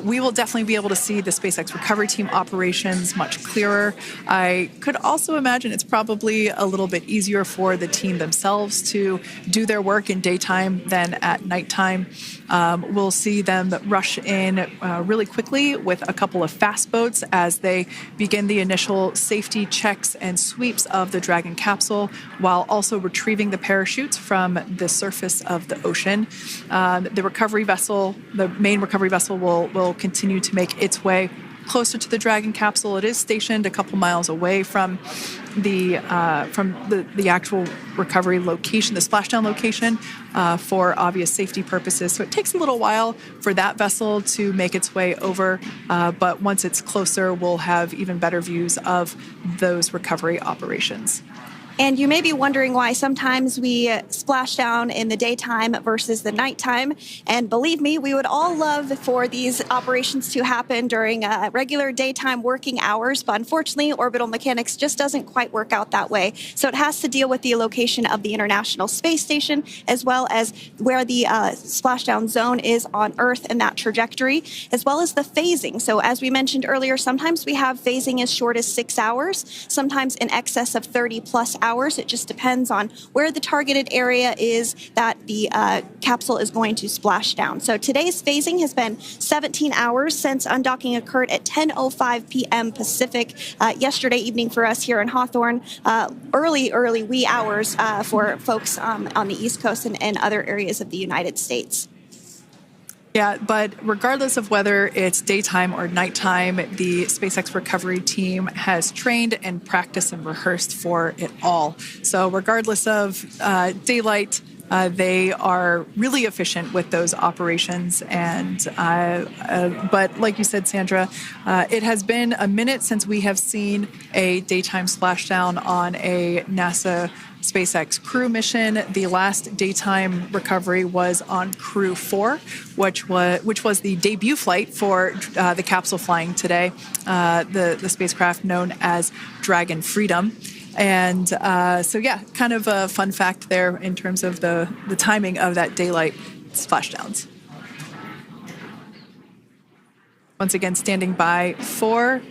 we will definitely be able to see the SpaceX recovery team operations much clearer. I could also imagine it's probably a little bit easier for the team themselves to do their work in daytime than at nighttime. We'll see them rush in really quickly with a couple of fast boats as they begin the initial safety checks and sweeps of the Dragon capsule while also retrieving the parachutes from the surface of the ocean. The recovery vessel, the main recovery vessel, will continue to make its way closer to the Dragon capsule. It is stationed a couple miles away from the actual recovery location, the splashdown location, for obvious safety purposes. So it takes a little while for that vessel to make its way over, but once it's closer, we'll have even better views of those recovery operations. And you may be wondering why sometimes we splash down in the daytime versus the nighttime. And believe me, we would all love for these operations to happen during regular daytime working hours. But unfortunately, orbital mechanics just doesn't quite work out that way. So it has to deal with the location of the International Space Station, as well as where the splashdown zone is on Earth and that trajectory, as well as the phasing. So as we mentioned earlier, sometimes we have phasing as short as 6 hours, sometimes in excess of 30 plus hours. It just depends on where the targeted area is that the capsule is going to splash down. So today's phasing has been 17 hours since undocking occurred at 10:05 p.m. Pacific yesterday evening for us here in Hawthorne. Early wee hours for folks on the East Coast and other areas of the United States. Yeah, but regardless of whether it's daytime or nighttime, the SpaceX recovery team has trained and practiced and rehearsed for it all. So regardless of daylight, they are really efficient with those operations. And but like you said, Sandra, it has been a minute since we have seen a daytime splashdown on a NASA SpaceX crew mission. The last daytime recovery was on Crew 4, which was the debut flight for the capsule flying today, the spacecraft known as Dragon Freedom. And so, yeah, kind of a fun fact there in terms of the timing of that daylight splashdowns. Once again, standing by for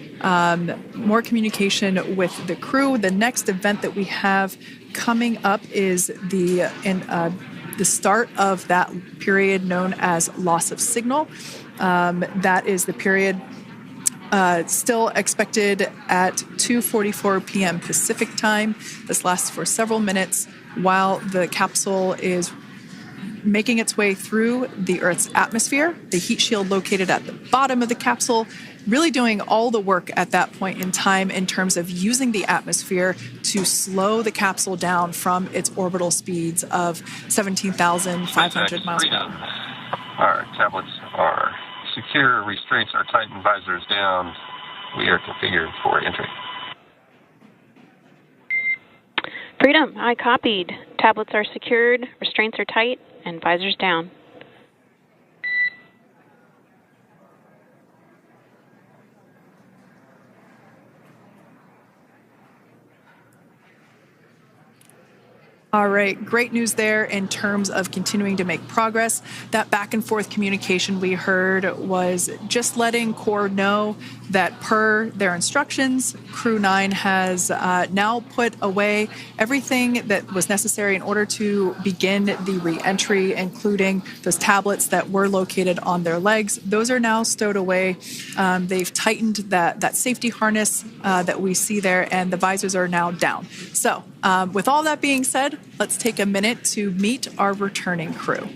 more communication with the crew. The next event that we have coming up is the start of that period known as loss of signal. That is the period still expected at 2:44 p.m. Pacific time. This lasts for several minutes while the capsule is making its way through the Earth's atmosphere. The heat shield located at the bottom of the capsule really doing all the work at that point in time in terms of using the atmosphere to slow the capsule down from its orbital speeds of 17,500 miles per hour. Our tablets are secure, restraints are tight, and visors down. We are configured for entry. Freedom, I copied. Tablets are secured, restraints are tight, and visors down. All right, great news there in terms of continuing to make progress. That back and forth communication we heard was just letting Core know that per their instructions, Crew 9 has now put away everything that was necessary in order to begin the re-entry, including those tablets that were located on their legs. Those are now stowed away. They've tightened that safety harness that we see there, and the visors are now down. So with all that being said, let's take a minute to meet our returning crew.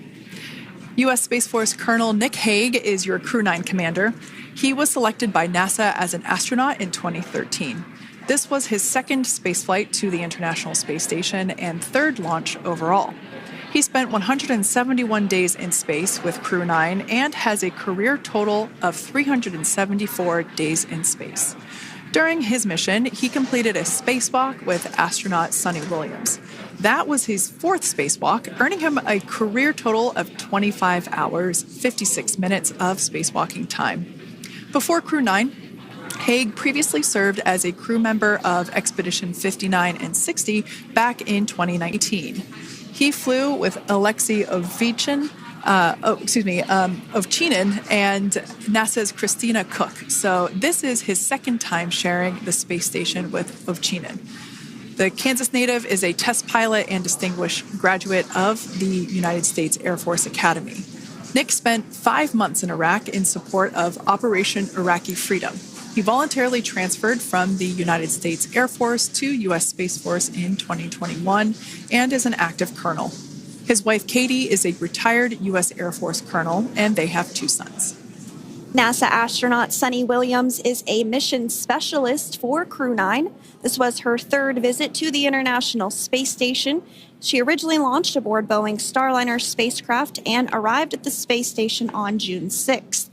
U.S. Space Force Colonel Nick Hague is your Crew 9 commander. He was selected by NASA as an astronaut in 2013. This was his second spaceflight to the International Space Station and third launch overall. He spent 171 days in space with Crew 9 and has a career total of 374 days in space. During his mission, he completed a spacewalk with astronaut Suni Williams. That was his fourth spacewalk, earning him a career total of 25 hours, 56 minutes of spacewalking time. Before Crew 9, Hague previously served as a crew member of Expedition 59 and 60 back in 2019. He flew with Alexei Ovchinin and NASA's Christina Cook. So this is his second time sharing the space station with Ovchinin. The Kansas native is a test pilot and distinguished graduate of the United States Air Force Academy. Nick spent 5 months in Iraq in support of Operation Iraqi Freedom. He voluntarily transferred from the United States Air Force to U.S. Space Force in 2021 and is an active colonel. His wife, Katie, is a retired U.S. Air Force colonel, and they have 2 sons. NASA astronaut Suni Williams is a mission specialist for Crew 9. This was her third visit to the International Space Station. She originally launched aboard Boeing Starliner spacecraft and arrived at the space station on June 6th.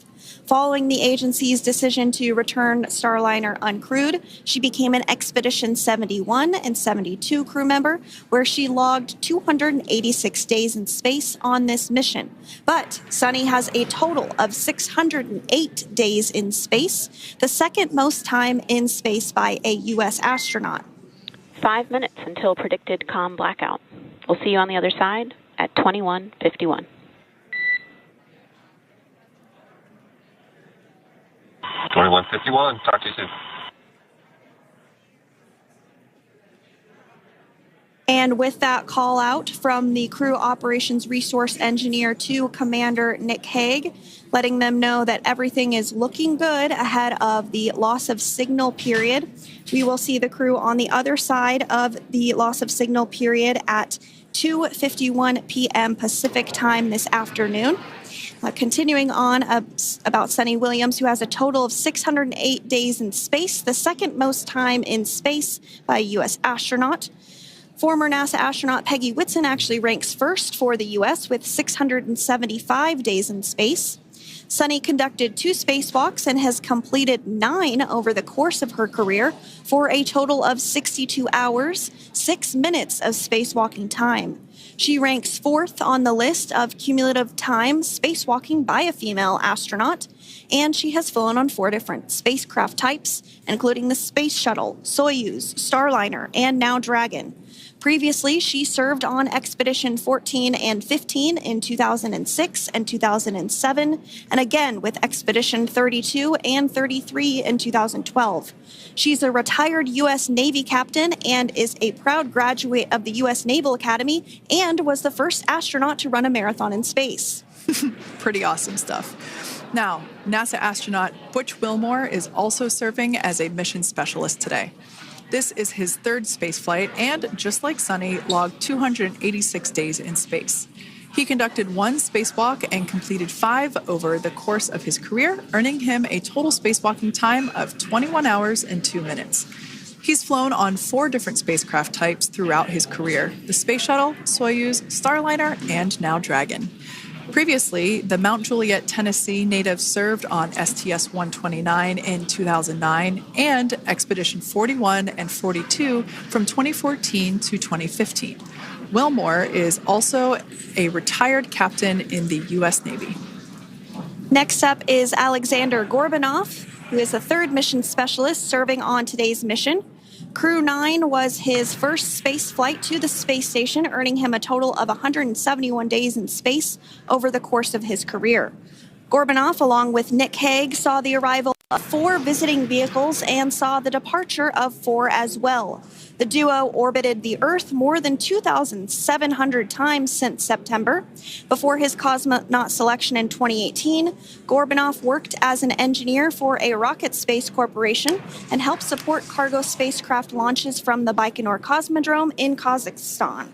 Following the agency's decision to return Starliner uncrewed, she became an Expedition 71 and 72 crew member, where she logged 286 days in space on this mission. But Suni has a total of 608 days in space, the second most time in space by a U.S. astronaut. 5 minutes until predicted comm blackout. We'll see you on the other side at 21:51. 21:51. Talk to you soon. And with that call out from the crew operations resource engineer to Commander Nick Hague, letting them know that everything is looking good ahead of the loss of signal period. We will see the crew on the other side of the loss of signal period at 2:51 p.m. Pacific time this afternoon. Continuing on about Suni Williams, who has a total of 608 days in space, the second most time in space by a U.S. astronaut. Former NASA astronaut Peggy Whitson actually ranks first for the U.S. with 675 days in space. Suni conducted 2 spacewalks and has completed 9 over the course of her career for a total of 62 hours, 6 minutes of spacewalking time. She ranks 4th on the list of cumulative time spacewalking by a female astronaut, and she has flown on 4 different spacecraft types, including the Space Shuttle, Soyuz, Starliner, and now Dragon. Previously, she served on Expedition 14 and 15 in 2006 and 2007, and again with Expedition 32 and 33 in 2012. She's a retired U.S. Navy captain and is a proud graduate of the U.S. Naval Academy and was the first astronaut to run a marathon in space. Pretty awesome stuff. Now, NASA astronaut Butch Wilmore is also serving as a mission specialist today. This is his third spaceflight and, just like Sunny, logged 286 days in space. He conducted one spacewalk and completed 5 over the course of his career, earning him a total spacewalking time of 21 hours and 2 minutes. He's flown on 4 different spacecraft types throughout his career: the Space Shuttle, Soyuz, Starliner, and now Dragon. Previously, the Mount Juliet, Tennessee native served on STS-129 in 2009 and Expedition 41 and 42 from 2014 to 2015. Wilmore is also a retired captain in the U.S. Navy. Next up is Alexander Gorbanov, who is the third mission specialist serving on today's mission. Crew 9 was his first space flight to the space station, earning him a total of 171 days in space over the course of his career. Gorbanov, along with Nick Hague, saw the arrival of 4 visiting vehicles and saw the departure of 4 as well. The duo orbited the Earth more than 2,700 times since September. Before his cosmonaut selection in 2018, Gorbanov worked as an engineer for a rocket space corporation and helped support cargo spacecraft launches from the Baikonur Cosmodrome in Kazakhstan.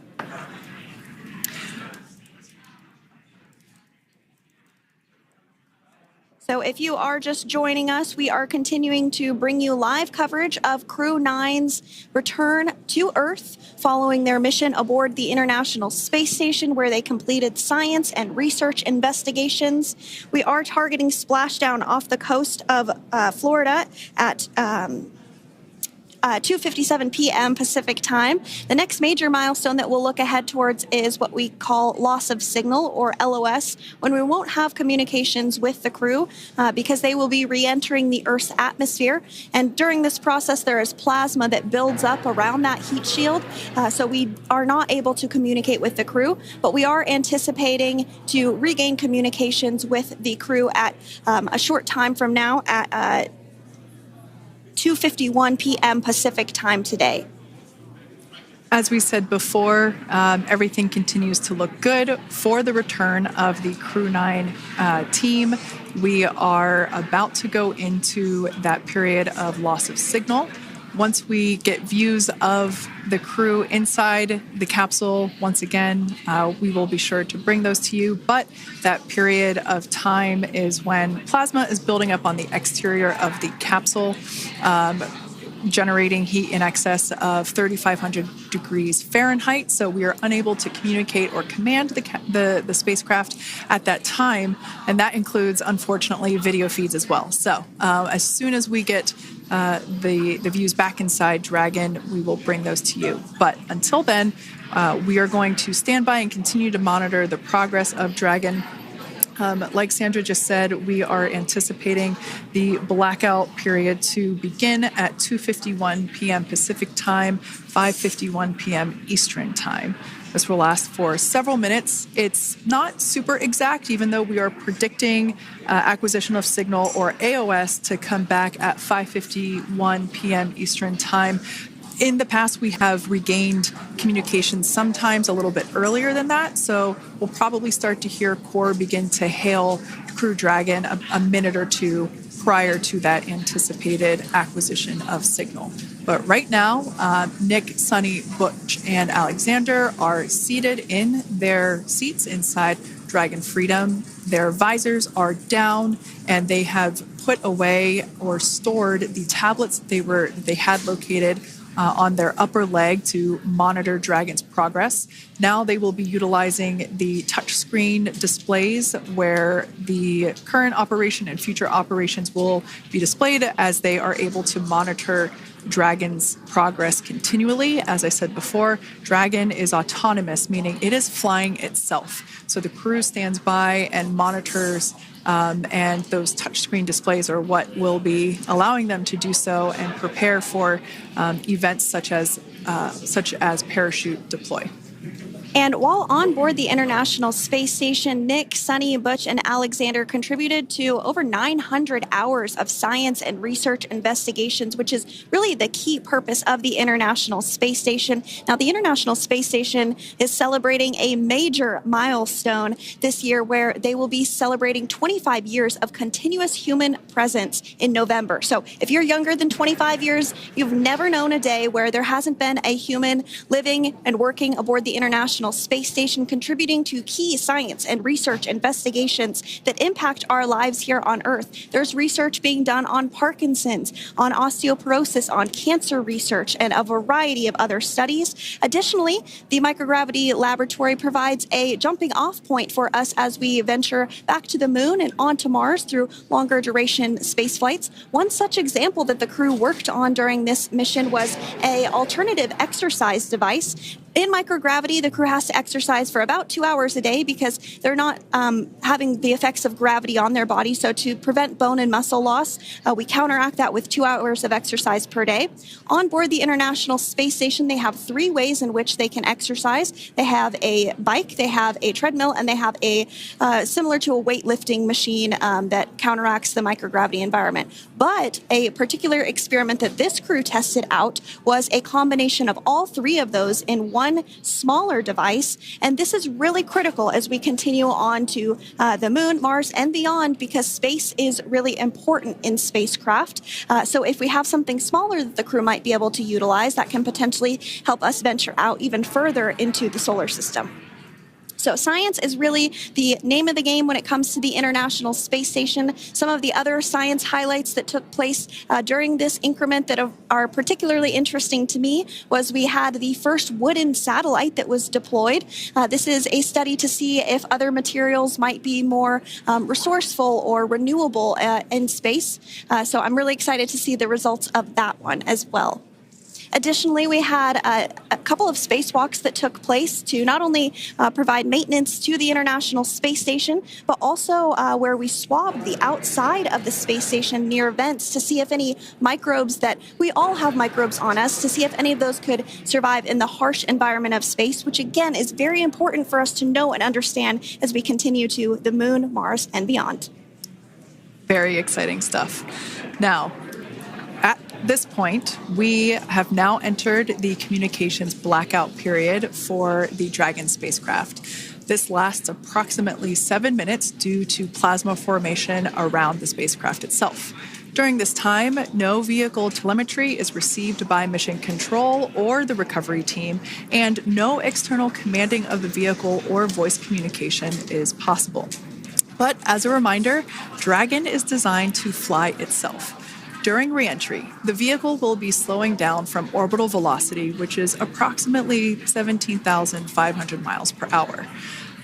So if you are just joining us, we are continuing to bring you live coverage of Crew 9's return to Earth following their mission aboard the International Space Station, where they completed science and research investigations. We are targeting splashdown off the coast of Florida at 2:57 p.m. Pacific time. The next major milestone that we'll look ahead towards is what we call loss of signal, or LOS, when we won't have communications with the crew because they will be re-entering the Earth's atmosphere. And during this process, there is plasma that builds up around that heat shield, so we are not able to communicate with the crew, but we are anticipating to regain communications with the crew at a short time from now at 2:51 p.m. Pacific time today. As we said before, everything continues to look good for the return of the Crew 9 team. We are about to go into that period of loss of signal. Once we get views of the crew inside the capsule, once again, we will be sure to bring those to you. But that period of time is when plasma is building up on the exterior of the capsule, generating heat in excess of 3,500 degrees Fahrenheit. So we are unable to communicate or command the spacecraft at that time. And that includes, unfortunately, video feeds as well. So as soon as we get the views back inside Dragon, we will bring those to you. But until then, we are going to stand by and continue to monitor the progress of Dragon. Like Sandra just said, we are anticipating the blackout period to begin at 2:51 p.m. Pacific time, 5:51 p.m. Eastern time. This will last for several minutes. It's not super exact, even though we are predicting acquisition of signal, or AOS, to come back at 5:51 p.m. Eastern time. In the past, we have regained communication sometimes a little bit earlier than that, so we'll probably start to hear Core begin to hail Crew Dragon a minute or two prior to that anticipated acquisition of signal. But right now, Nick, Sunny, Butch, and Alexander are seated in their seats inside Dragon Freedom. Their visors are down, and they have put away or stored the tablets they had located on their upper leg to monitor Dragon's progress. Now they will be utilizing the touchscreen displays, where the current operation and future operations will be displayed as they are able to monitor Dragon's progress continually. As I said before, Dragon is autonomous, meaning it is flying itself. So the crew stands by and monitors, and those touchscreen displays are what will be allowing them to do so and prepare for events such as such as parachute deploy. And while on board the International Space Station, Nick, Sunny, Butch, and Alexander contributed to over 900 hours of science and research investigations, which is really the key purpose of the International Space Station. Now, the International Space Station is celebrating a major milestone this year where they will be celebrating 25 years of continuous human presence in November. So if you're younger than 25 years, you've never known a day where there hasn't been a human living and working aboard the International Space Station, contributing to key science and research investigations that impact our lives here on Earth. There's research being done on Parkinson's, on osteoporosis, on cancer research, and a variety of other studies. Additionally, the microgravity laboratory provides a jumping off point for us as we venture back to the moon and onto Mars through longer duration space flights. One such example that the crew worked on during this mission was an alternative exercise device. In microgravity, the crew has to exercise for about 2 hours a day because they're not having the effects of gravity on their body. So to prevent bone and muscle loss, we counteract that with 2 hours of exercise per day. On board the International Space Station, they have 3 ways in which they can exercise. They have a bike, they have a treadmill, and they have a similar to a weightlifting machine that counteracts the microgravity environment. But a particular experiment that this crew tested out was a combination of all 3 of those in one smaller device. And this is really critical as we continue on to the moon, Mars, and beyond, because space is really important in spacecraft. So if we have something smaller that the crew might be able to utilize, that can potentially help us venture out even further into the solar system. So science is really the name of the game when it comes to the International Space Station. Some of the other science highlights that took place during this increment that are particularly interesting to me was we had the first wooden satellite that was deployed. This is a study to see if other materials might be more resourceful or renewable in space. So I'm really excited to see the results of that one as well. Additionally, we had a couple of spacewalks that took place to not only provide maintenance to the International Space Station, but also where we swabbed the outside of the space station near vents to see if any microbes that we all have microbes on us, to see if any of those could survive in the harsh environment of space, which again is very important for us to know and understand as we continue to the moon, Mars, and beyond. Very exciting stuff. Now, at this point, we have now entered the communications blackout period for the Dragon spacecraft. This lasts approximately 7 minutes due to plasma formation around the spacecraft itself. During this time, no vehicle telemetry is received by mission control or the recovery team, and no external commanding of the vehicle or voice communication is possible. But as a reminder, Dragon is designed to fly itself. During re-entry, the vehicle will be slowing down from orbital velocity, which is approximately 17,500 miles per hour.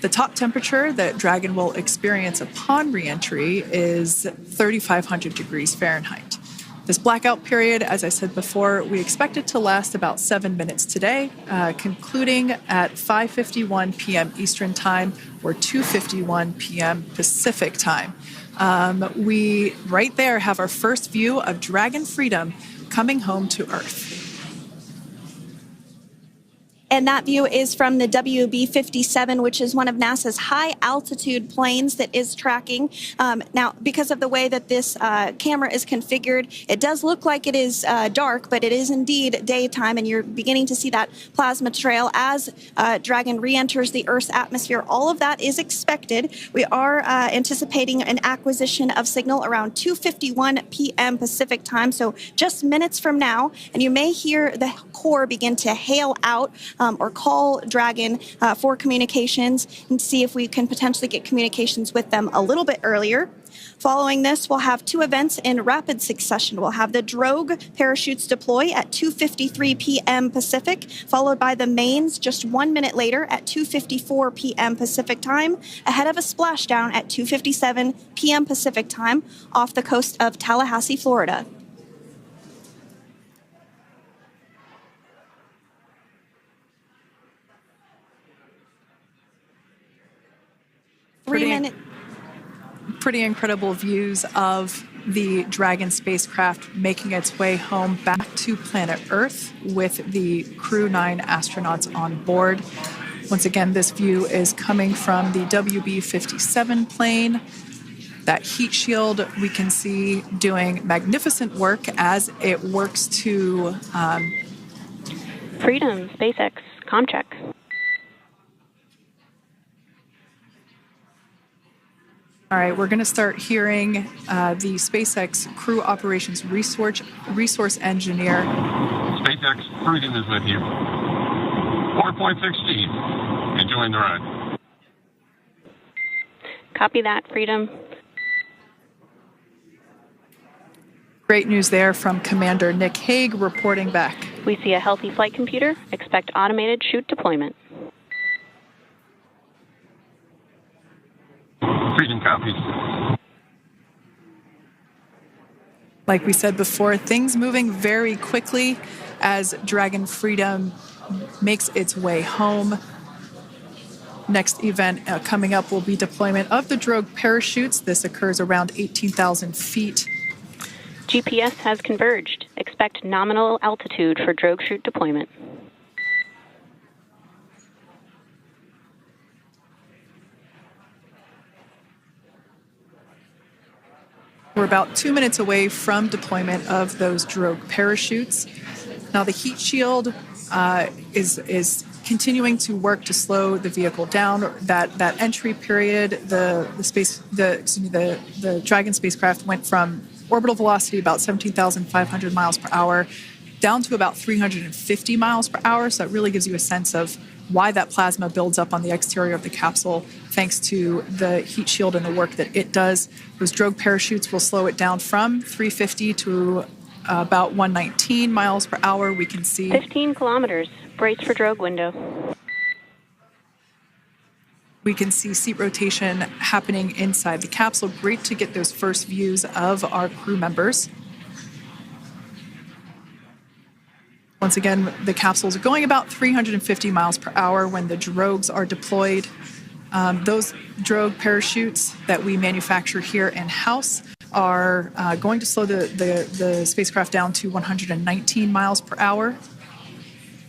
The top temperature that Dragon will experience upon re-entry is 3,500 degrees Fahrenheit. This blackout period, as I said before, we expect it to last about 7 minutes today, concluding at 5:51 p.m. Eastern Time or 2:51 p.m. Pacific Time. We right there have our first view of Dragon Freedom coming home to Earth. And that view is from the WB-57, which is one of NASA's high-altitude planes that is tracking. Now, because of the way that this camera is configured, it does look like it is dark, but it is indeed daytime, and you're beginning to see that plasma trail as Dragon re-enters the Earth's atmosphere. All of that is expected. We are anticipating an acquisition of signal around 2:51 p.m. Pacific Time, so just minutes from now, and you may hear the core begin to hail out or call Dragon for communications and see if we can potentially get communications with them a little bit earlier. Following this, we'll have 2 events in rapid succession. We'll have the drogue parachutes deploy at 2:53 p.m. Pacific, followed by the mains just 1 minute later at 2:54 p.m. Pacific Time, ahead of a splashdown at 2:57 p.m. Pacific Time off the coast of Tallahassee, Florida. Pretty incredible views of the Dragon spacecraft making its way home back to planet Earth with the Crew 9 astronauts on board. Once again, this view is coming from the WB-57 plane. That heat shield we can see doing magnificent work as it works to... Freedom, SpaceX, comm check. All right, we're going to start hearing the SpaceX Crew Operations Resource Engineer. SpaceX Freedom is with you. 4.16. Enjoying the ride. Copy that, Freedom. Great news there from Commander Nick Hague reporting back. We see a healthy flight computer. Expect automated chute deployment. Freedom copies. Like we said before, things moving very quickly as Dragon Freedom makes its way home. Next event coming up will be deployment of the drogue parachutes. This occurs around 18,000 feet. GPS has converged. Expect nominal altitude for drogue chute deployment. We're about 2 minutes away from deployment of those drogue parachutes. Now the heat shield is continuing to work to slow the vehicle down. That entry period, the Dragon spacecraft went from orbital velocity about 17,500 miles per hour down to about 350 miles per hour. So that really gives you a sense of why that plasma builds up on the exterior of the capsule, thanks to the heat shield and the work that it does. Those drogue parachutes will slow it down from 350 to about 119 miles per hour. We can see 15 kilometers. Brace for drogue window. We can see seat rotation happening inside the capsule. Great to get those first views of our crew members. Once again, the capsules are going about 350 miles per hour when the drogues are deployed. Those drogue parachutes that we manufacture here in-house are going to slow the spacecraft down to 119 miles per hour.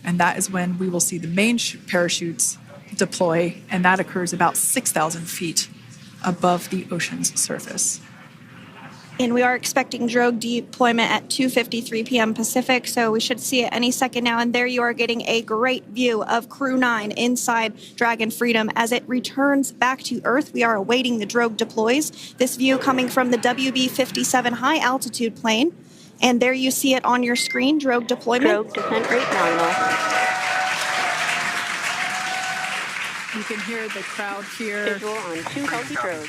And that is when we will see the main parachutes deploy, and that occurs about 6,000 feet above the ocean's surface. And we are expecting drogue deployment at 2:53 p.m. Pacific, so we should see it any second now. And there you are getting a great view of Crew 9 inside Dragon Freedom as it returns back to Earth. We are awaiting the drogue deploys. This view coming from the WB-57 high-altitude plane. And there you see it on your screen, drogue deployment. Drogue descent rate nominal. You can hear the crowd here. Visual on 2 healthy drogues.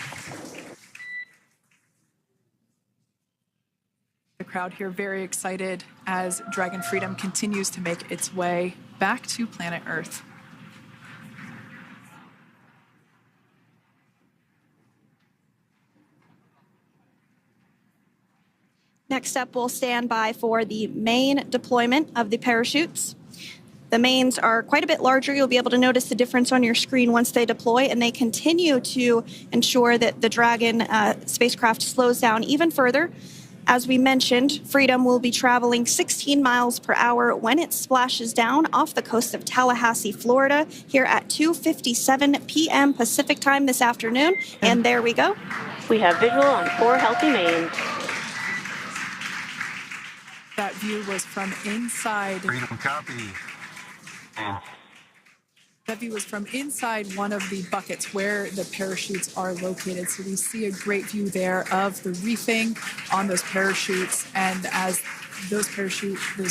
The crowd here very excited as Dragon Freedom continues to make its way back to planet Earth. Next up, we'll stand by for the main deployment of the parachutes. The mains are quite a bit larger. You'll be able to notice the difference on your screen once they deploy, and they continue to ensure that the Dragon spacecraft slows down even further. As we mentioned, Freedom will be traveling 16 miles per hour when it splashes down off the coast of Tallahassee, Florida, here at 2:57 p.m. Pacific time this afternoon. And there we go. We have visual on 4 healthy mains. That view was from inside. Freedom copy. That view was from inside one of the buckets where the parachutes are located. So we see a great view there of the reefing on those parachutes. And as those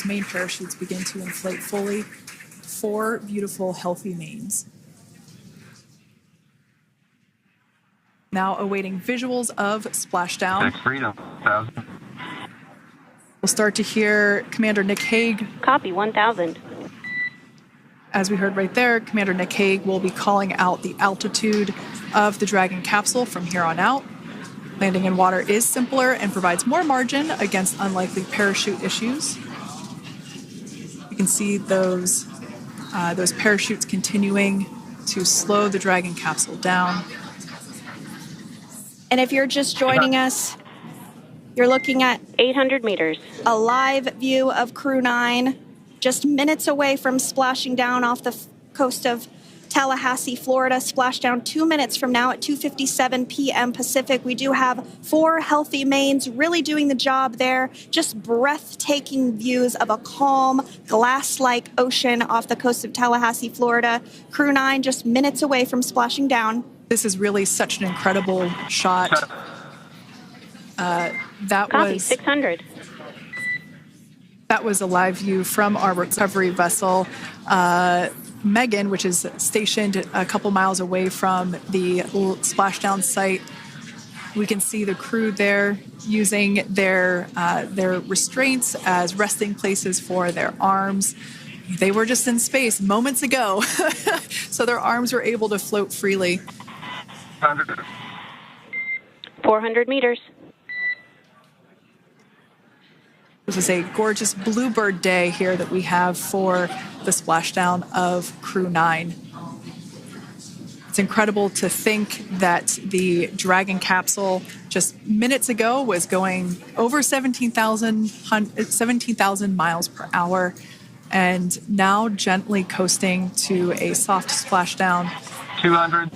main parachutes begin to inflate fully, 4 beautiful, healthy mains. Now awaiting visuals of splashdown. Freedom, 1,000. We'll start to hear Commander Nick Hague. Copy, 1,000. As we heard right there, Commander Nick Hague will be calling out the altitude of the Dragon capsule from here on out. Landing in water is simpler and provides more margin against unlikely parachute issues. You can see those parachutes continuing to slow the Dragon capsule down. And if you're just joining us, You're looking at 800 meters. a live view of Crew 9, just minutes away from splashing down off the coast of Tallahassee, Florida. Splashdown 2 minutes from now at 2:57 p.m. Pacific. We do have 4 healthy mains really doing the job there. Just breathtaking views of a calm, glass-like ocean off the coast of Tallahassee, Florida. Crew 9 just minutes away from splashing down. This is really such an incredible shot. That Copy, was 600. That was a live view from our recovery vessel, Megan, which is stationed a couple miles away from the splashdown site. We can see the crew there using their restraints as resting places for their arms. They were just in space moments ago, so their arms were able to float freely. 400 meters. This is a gorgeous bluebird day here that we have for the splashdown of Crew 9. It's incredible to think that the Dragon capsule just minutes ago was going over 17,000 miles per hour and now gently coasting to a soft splashdown. 200.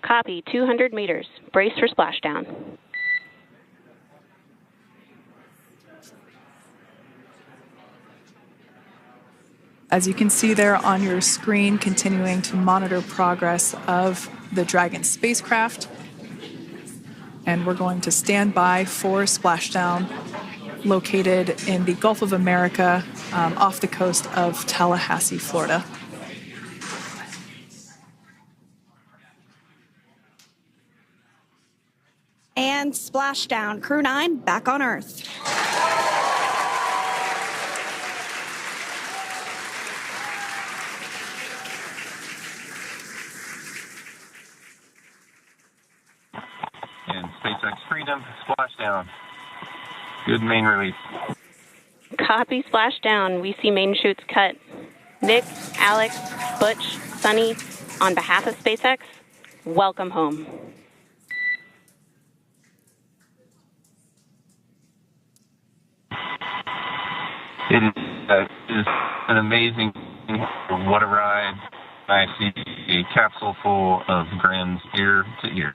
Copy, 200 meters. Brace for splashdown. As you can see there on your screen, continuing to monitor progress of the Dragon spacecraft. And we're going to stand by for splashdown located in the Gulf of America off the coast of Tallahassee, Florida. And splashdown. Crew 9 back on Earth. And SpaceX Freedom, splashdown. Good main release. Copy, splashdown. We see main chutes cut. Nick, Alex, Butch, Sunny, on behalf of SpaceX, welcome home. It is an amazing, what a ride. I see a capsule full of grins ear to ear.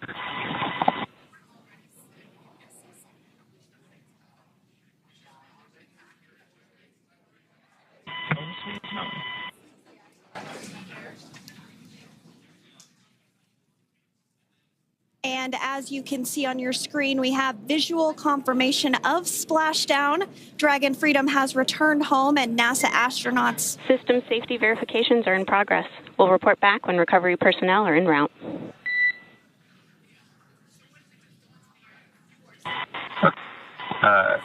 And as you can see on your screen, we have visual confirmation of splashdown. Dragon Freedom has returned home and NASA astronauts. System safety verifications are in progress. We'll report back when recovery personnel are en route.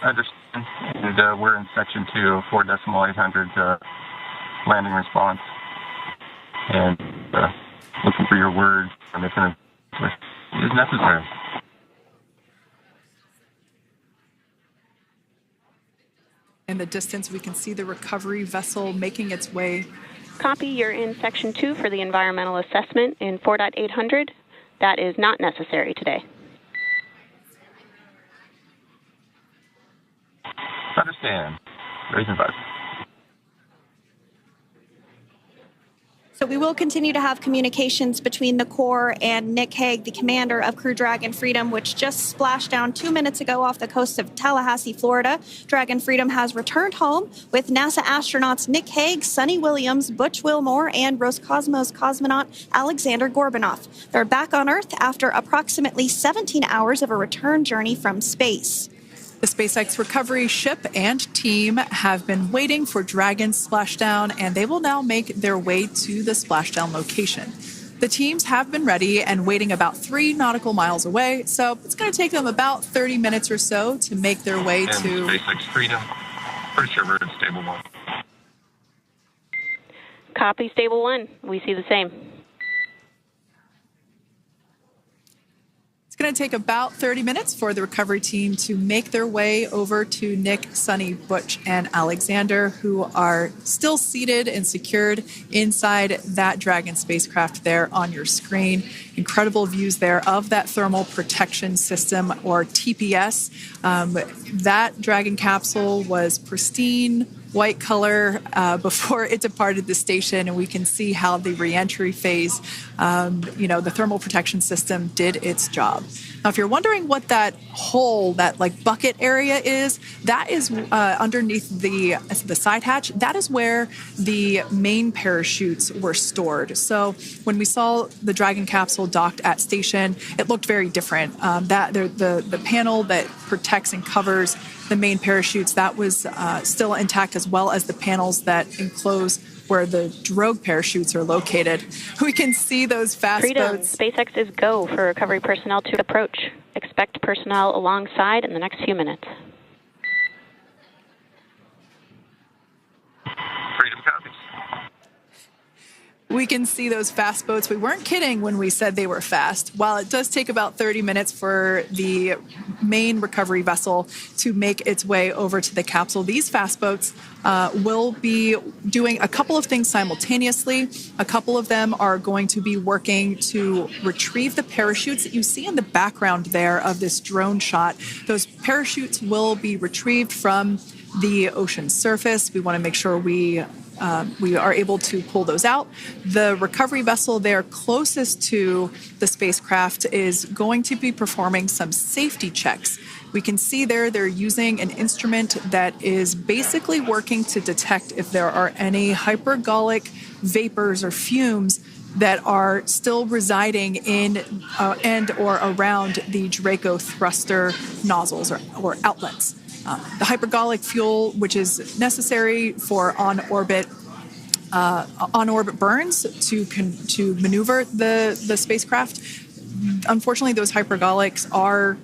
Understand. And we're in section 2, 4.800 landing response. And looking for your words and if it is necessary. In the distance, we can see the recovery vessel making its way. Copy, you're in section 2 for the environmental assessment in 4.800. That is not necessary today. Understand. Raise and advise. So we will continue to have communications between the Corps and Nick Hague, the commander of Crew Dragon Freedom, which just splashed down 2 minutes ago off the coast of Tallahassee, Florida. Dragon Freedom has returned home with NASA astronauts Nick Hague, Sunny Williams, Butch Wilmore, and Roscosmos cosmonaut Alexander Gorbunov. They're back on Earth after approximately 17 hours of a return journey from space. The SpaceX recovery ship and team have been waiting for Dragon's splashdown, and they will now make their way to the splashdown location. The teams have been ready and waiting about 3 nautical miles away, so it's going to take them about 30 minutes or so to make their way and to SpaceX Freedom. Pretty sure we're in stable 1. Copy, stable 1. We see the same. It's going to take about 30 minutes for the recovery team to make their way over to Nick, Sunny, Butch, and Alexander, who are still seated and secured inside that Dragon spacecraft there on your screen. Incredible views there of that thermal protection system, or TPS. That Dragon capsule was pristine, white color before it departed the station, and we can see how the reentry phase, the thermal protection system did its job. Now, if you're wondering what that hole, that like bucket area is, that is underneath the side hatch. That is where the main parachutes were stored. So when we saw the Dragon capsule docked at station, it looked very different. The panel that protects and covers the main parachutes, that was still intact, as well as the panels that enclose where the drogue parachutes are located. We can see those fast boats. SpaceX is go for recovery personnel to approach. Expect personnel alongside in the next few minutes. Freedom copies. We can see those fast boats. We weren't kidding when we said they were fast. While it does take about 30 minutes for the main recovery vessel to make its way over to the capsule, these fast boats will be doing a couple of things simultaneously. A couple of them are going to be working to retrieve the parachutes that you see in the background there of this drone shot. Those parachutes will be retrieved from the ocean surface. We want to make sure we are able to pull those out. The recovery vessel there closest to the spacecraft is going to be performing some safety checks. We can see there they're using an instrument that is basically working to detect if there are any hypergolic vapors or fumes that are still residing in and or around the Draco thruster nozzles or outlets. The hypergolic fuel, which is necessary for on-orbit burns to maneuver the spacecraft. Unfortunately, those hypergolics are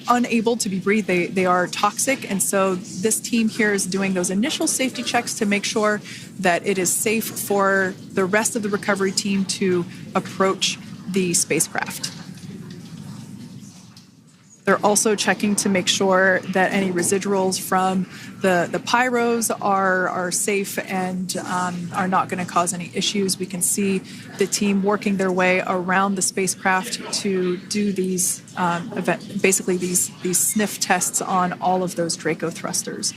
unable to be breathed. They are toxic, and so this team here is doing those initial safety checks to make sure that it is safe for the rest of the recovery team to approach the spacecraft. They're also checking to make sure that any residuals from the pyros are safe and are not going to cause any issues. We can see the team working their way around the spacecraft to do these these sniff tests on all of those Draco thrusters.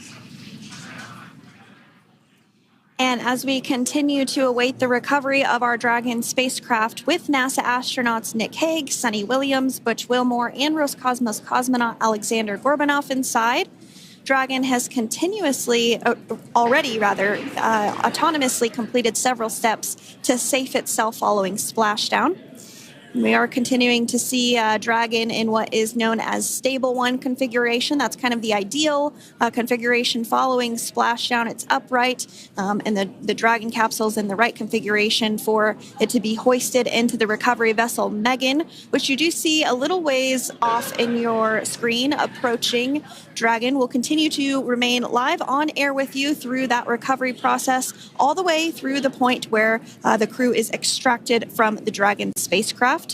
And as we continue to await the recovery of our Dragon spacecraft with NASA astronauts Nick Hague, Sunny Williams, Butch Wilmore, and Roscosmos cosmonaut Alexander Gorbanov inside, Dragon has autonomously completed several steps to safe itself following splashdown. We are continuing to see Dragon in what is known as Stable 1 configuration. That's kind of the ideal configuration following splashdown. It's upright, and the Dragon capsule is in the right configuration for it to be hoisted into the recovery vessel Megan, which you do see a little ways off in your screen approaching. Dragon will continue to remain live on air with you through that recovery process, all the way through the point where the crew is extracted from the Dragon spacecraft.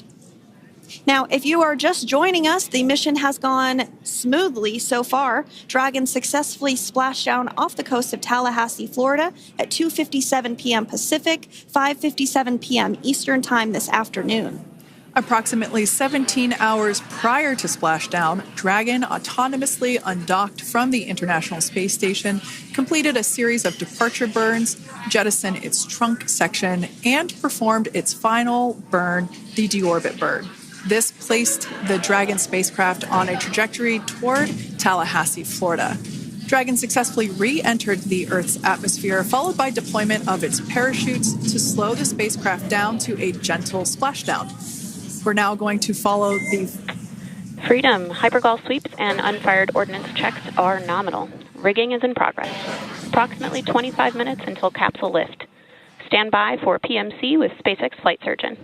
Now, if you are just joining us, the mission has gone smoothly so far. Dragon successfully splashed down off the coast of Tallahassee, Florida at 2:57 p.m. Pacific, 5:57 p.m. Eastern Time this afternoon. Approximately 17 hours prior to splashdown, Dragon autonomously undocked from the International Space Station, completed a series of departure burns, jettisoned its trunk section, and performed its final burn, the deorbit burn. This placed the Dragon spacecraft on a trajectory toward Tallahassee, Florida. Dragon successfully re-entered the Earth's atmosphere, followed by deployment of its parachutes to slow the spacecraft down to a gentle splashdown. We're now going to follow the Freedom. Hypergol sweeps and unfired ordnance checks are nominal. Rigging is in progress. Approximately 25 minutes until capsule lift. Stand by for PMC with SpaceX flight surgeon.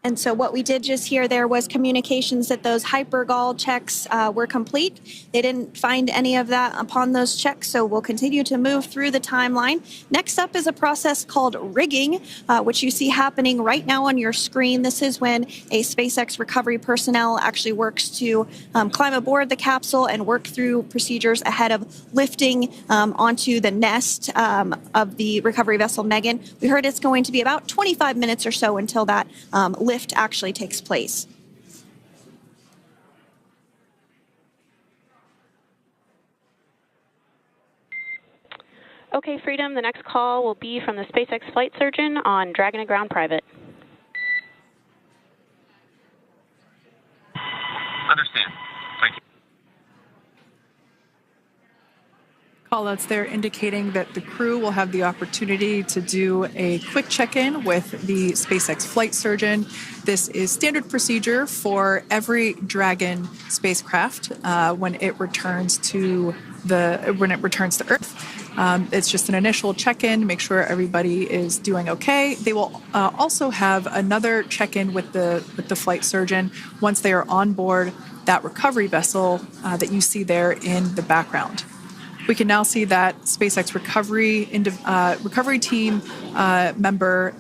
And so what we did just hear there was communications that those hypergol checks were complete. They didn't find any of that upon those checks, so we'll continue to move through the timeline. Next up is a process called rigging, which you see happening right now on your screen. This is when a SpaceX recovery personnel actually works to climb aboard the capsule and work through procedures ahead of lifting onto the nest of the recovery vessel Megan. We heard it's going to be about 25 minutes or so until that lift actually takes place. Okay, Freedom, the next call will be from the SpaceX flight surgeon on Dragon and Ground Private. Understand. Thank you. Callouts there indicating that the crew will have the opportunity to do a quick check-in with the SpaceX flight surgeon. This is standard procedure for every Dragon spacecraft when it returns to Earth. It's just an initial check-in, make sure everybody is doing okay. They will also have another check-in with the flight surgeon once they are on board that recovery vessel that you see there in the background. We can now see that SpaceX recovery team member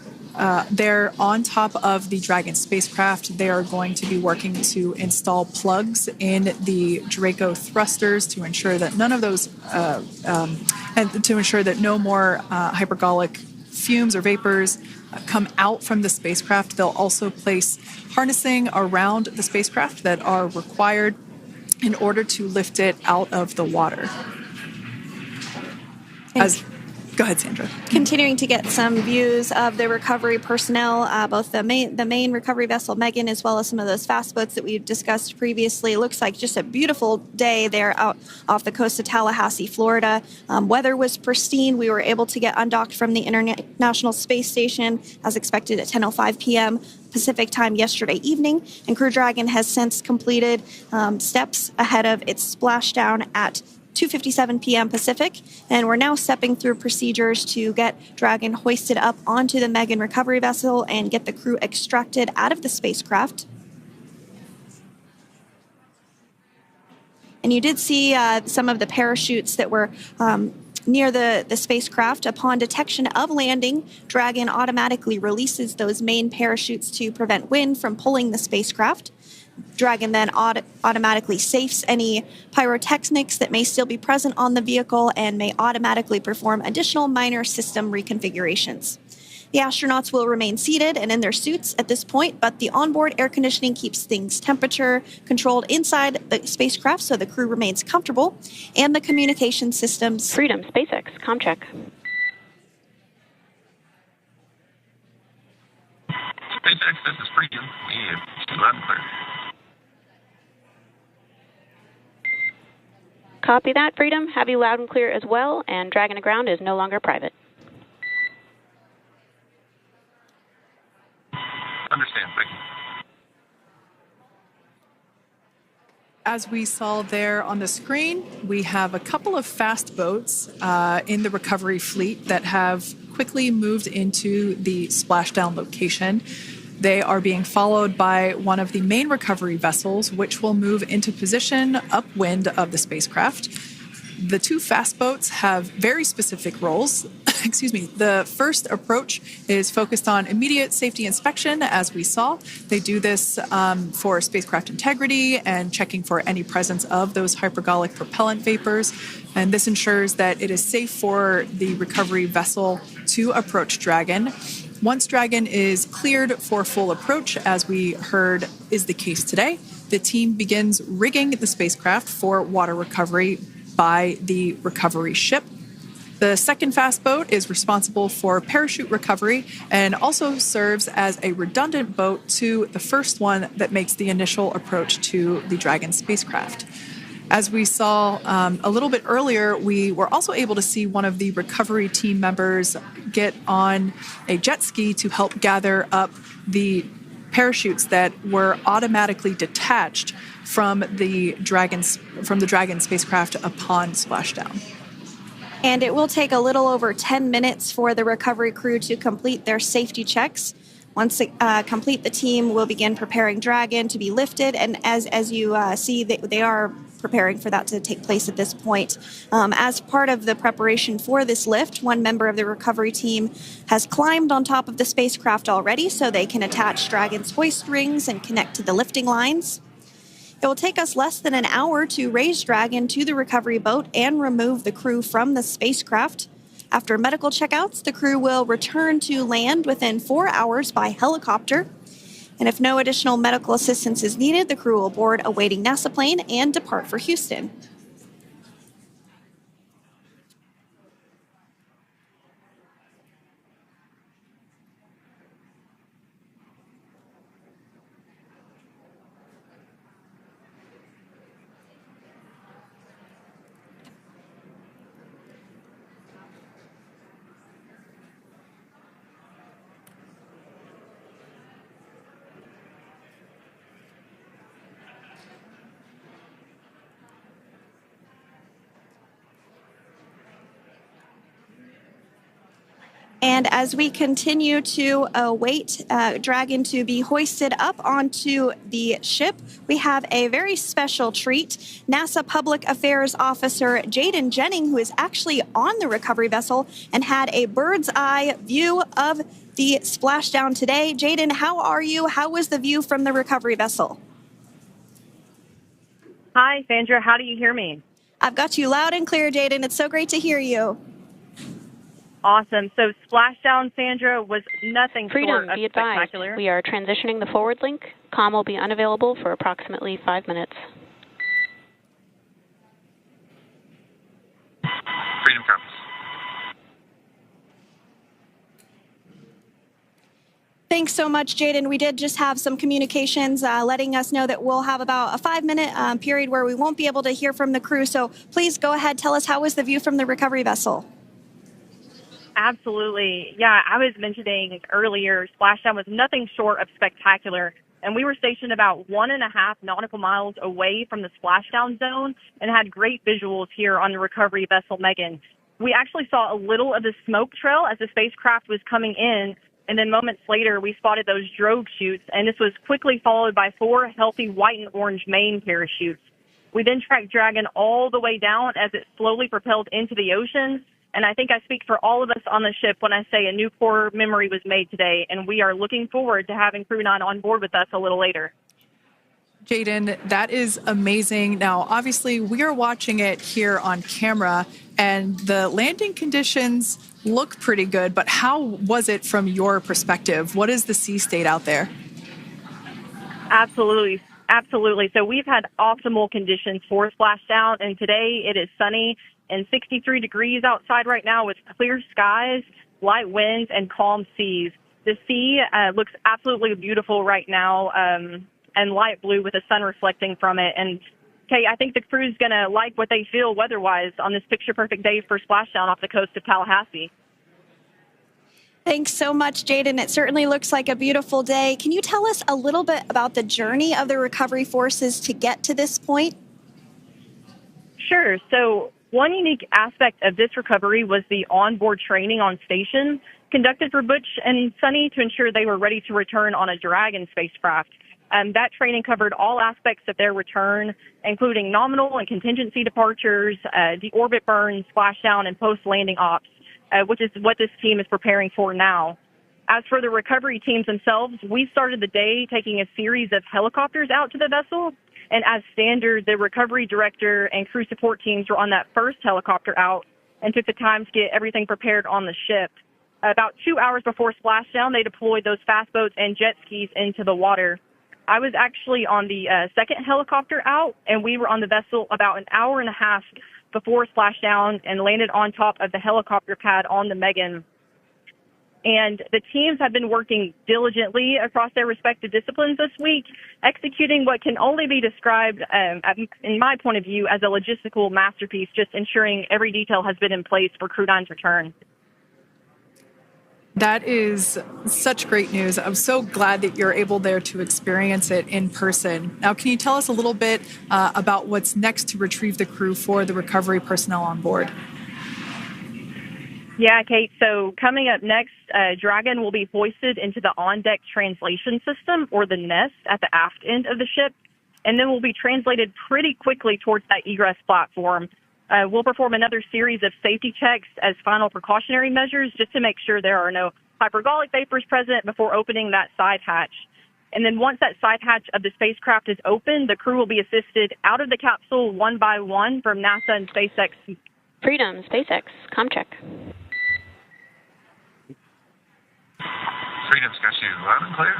they're on top of the Dragon spacecraft. They are going to be working to install plugs in the Draco thrusters to ensure that none of those, and to ensure that no more hypergolic fumes or vapors come out from the spacecraft. They'll also place harnessing around the spacecraft that are required in order to lift it out of the water. Go ahead, Sandra. Continuing to get some views of the recovery personnel, both the main recovery vessel Megan, as well as some of those fast boats that we've discussed previously. It looks like just a beautiful day there out off the coast of Tallahassee, Florida. Weather was pristine. We were able to get undocked from the International Space Station as expected at 10:05 p.m. Pacific time yesterday evening, and Crew Dragon has since completed steps ahead of its splashdown at 2:57 p.m. Pacific, and we're now stepping through procedures to get Dragon hoisted up onto the Megan recovery vessel and get the crew extracted out of the spacecraft. And you did see some of the parachutes that were near the spacecraft. Upon detection of landing, Dragon automatically releases those main parachutes to prevent wind from pulling the spacecraft. Dragon then automatically safes any pyrotechnics that may still be present on the vehicle and may automatically perform additional minor system reconfigurations. The astronauts will remain seated and in their suits at this point, but the onboard air conditioning keeps things temperature controlled inside the spacecraft so the crew remains comfortable, and the communication systems... Freedom, SpaceX, ComCheck. SpaceX, this is Freedom. Loud and clear. Copy that, Freedom. Have you loud and clear as well, and Dragon to Ground is no longer private. Understand, thank you. As we saw there on the screen, we have a couple of fast boats in the recovery fleet that have quickly moved into the splashdown location. They are being followed by one of the main recovery vessels, which will move into position upwind of the spacecraft. The two fast boats have very specific roles. Excuse me. The first approach is focused on immediate safety inspection, as we saw. They do this for spacecraft integrity and checking for any presence of those hypergolic propellant vapors. And this ensures that it is safe for the recovery vessel to approach Dragon. Once Dragon is cleared for full approach, as we heard is the case today, the team begins rigging the spacecraft for water recovery by the recovery ship. The second fast boat is responsible for parachute recovery and also serves as a redundant boat to the first one that makes the initial approach to the Dragon spacecraft. As we saw a little bit earlier, we were also able to see one of the recovery team members get on a jet ski to help gather up the parachutes that were automatically detached from the Dragon spacecraft upon splashdown. And it will take a little over 10 minutes for the recovery crew to complete their safety checks. Once complete, the team will begin preparing Dragon to be lifted, and as you see, they are preparing for that to take place at this point. As part of the preparation for this lift, one member of the recovery team has climbed on top of the spacecraft already so they can attach Dragon's hoist rings and connect to the lifting lines. It will take us less than an hour to raise Dragon to the recovery boat and remove the crew from the spacecraft. After medical checkouts, the crew will return to land within 4 hours by helicopter. And if no additional medical assistance is needed, the crew will board a waiting NASA plane and depart for Houston. And as we continue to await Dragon to be hoisted up onto the ship, we have a very special treat. NASA Public Affairs Officer Jaden Jennings, who is actually on the recovery vessel and had a bird's eye view of the splashdown today. Jaden, how are you? How was the view from the recovery vessel? Hi, Sandra. How do you hear me? I've got you loud and clear, Jaden. It's so great to hear you. Awesome. So splashdown, Sandra, was nothing short of be advised. spectacular. We are transitioning the forward link. Comm will be unavailable for approximately 5 minutes. Freedom comes. Thanks so much, Jaden. We did just have some communications letting us know that we'll have about a 5-minute period where we won't be able to hear from the crew. So please go ahead, tell us, how was the view from the recovery vessel? Absolutely. Yeah, I was mentioning earlier, splashdown was nothing short of spectacular. And we were stationed about 1.5 nautical miles away from the splashdown zone and had great visuals here on the recovery vessel Megan. We actually saw a little of the smoke trail as the spacecraft was coming in. And then moments later, we spotted those drogue chutes, and this was quickly followed by 4 healthy white and orange main parachutes. We then tracked Dragon all the way down as it slowly propelled into the ocean. And I think I speak for all of us on the ship when I say a new core memory was made today, and we are looking forward to having Crew 9 on board with us a little later. Jaden, that is amazing. Now, obviously, we are watching it here on camera, and the landing conditions look pretty good, but how was it from your perspective? What is the sea state out there? Absolutely. Absolutely. So we've had optimal conditions for splashdown, and today it is sunny and 63 degrees outside right now with clear skies, light winds, and calm seas. The sea looks absolutely beautiful right now, and light blue with the sun reflecting from it. And Kay, I think the crew's going to like what they feel weather-wise on this picture-perfect day for splashdown off the coast of Tallahassee. Thanks so much, Jaden. It certainly looks like a beautiful day. Can you tell us a little bit about the journey of the recovery forces to get to this point? Sure. So one unique aspect of this recovery was the onboard training on station conducted for Butch and Sunny to ensure they were ready to return on a Dragon spacecraft. That training covered all aspects of their return, including nominal and contingency departures, the orbit burn, splashdown, and post-landing ops, which is what this team is preparing for now. As for the recovery teams themselves, we started the day taking a series of helicopters out to the vessel. And as standard, the recovery director and crew support teams were on that first helicopter out and took the time to get everything prepared on the ship. About 2 hours before splashdown, they deployed those fast boats and jet skis into the water. I was actually on the second helicopter out, and we were on the vessel about an hour and a half before splashdown and landed on top of the helicopter pad on the Megan. And the teams have been working diligently across their respective disciplines this week, executing what can only be described, in my point of view, as a logistical masterpiece, just ensuring every detail has been in place for Crew 9's return. That is such great news. I'm so glad that you're able there to experience it in person. Now, can you tell us a little bit about what's next to retrieve the crew for the recovery personnel on board? Yeah, Kate. So coming up next, Dragon will be hoisted into the on-deck translation system, or the nest, at the aft end of the ship, and then will be translated pretty quickly towards that egress platform. We'll perform another series of safety checks as final precautionary measures just to make sure there are no hypergolic vapors present before opening that side hatch. And then once that side hatch of the spacecraft is open, the crew will be assisted out of the capsule one by one from NASA and SpaceX. Freedom, SpaceX, ComCheck. Freedom's got you loud and clear.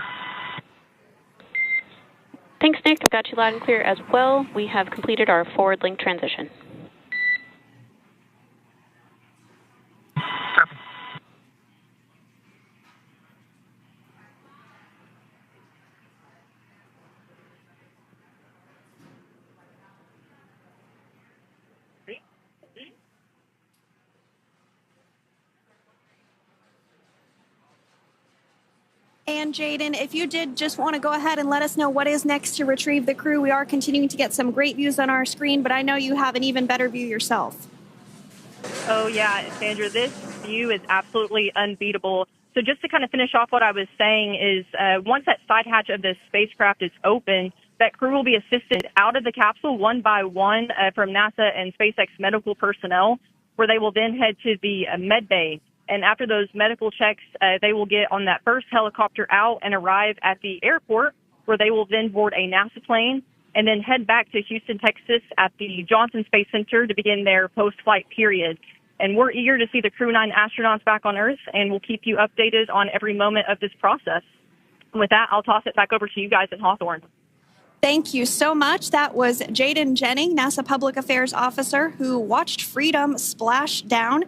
Thanks, Nick. I've got you loud and clear as well. We have completed our forward link transition. Copy. And Jaden, if you did just want to go ahead and let us know what is next to retrieve the crew, we are continuing to get some great views on our screen, but I know you have an even better view yourself. Oh, yeah, Sandra, this view is absolutely unbeatable. So just to kind of finish off what I was saying is once that side hatch of the spacecraft is open, that crew will be assisted out of the capsule one by one from NASA and SpaceX medical personnel, where they will then head to the med bay. And after those medical checks, they will get on that first helicopter out and arrive at the airport, where they will then board a NASA plane and then head back to Houston, Texas at the Johnson Space Center to begin their post-flight period. And we're eager to see the Crew 9 astronauts back on Earth, and we'll keep you updated on every moment of this process. And with that, I'll toss it back over to you guys in Hawthorne. Thank you so much. That was Jaden Jennings, NASA Public Affairs Officer, who watched Freedom splash down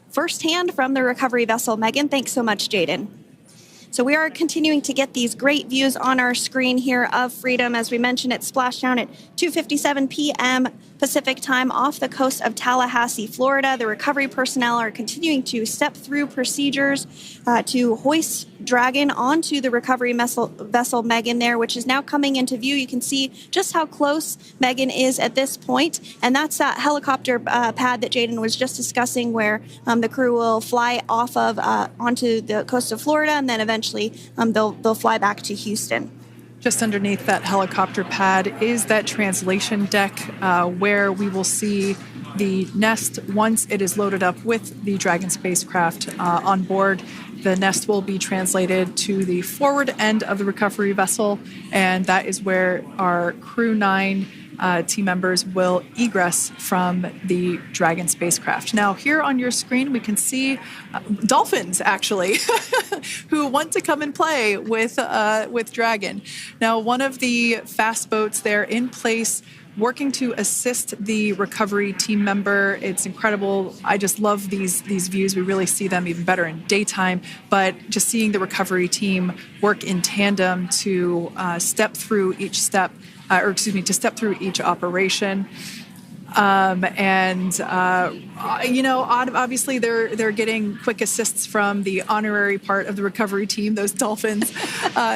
firsthand from the recovery vessel Megan. Thanks so much, Jaden. So we are continuing to get these great views on our screen here of Freedom. As we mentioned, it splashed down at 2:57 p.m. Pacific time off the coast of Tallahassee, Florida. The recovery personnel are continuing to step through procedures to hoist Dragon onto the recovery vessel Megan there, which is now coming into view. You can see just how close Megan is at this point, and that's that helicopter pad that Jaden was just discussing, where the crew will fly off of onto the coast of Florida, and then eventually they'll fly back to Houston. Just underneath that helicopter pad is that translation deck where we will see the nest once it is loaded up with the Dragon spacecraft on board. The nest will be translated to the forward end of the recovery vessel, and that is where our Crew 9 team members will egress from the Dragon spacecraft. Now, here on your screen, we can see dolphins, actually, who want to come and play with Dragon. Now, one of the fast boats there in place, working to assist the recovery team member. It's incredible. I just love these views. We really see them even better in daytime, but just seeing the recovery team work in tandem to step through each step, to step through each operation. Obviously they're getting quick assists from the honorary part of the recovery team, those dolphins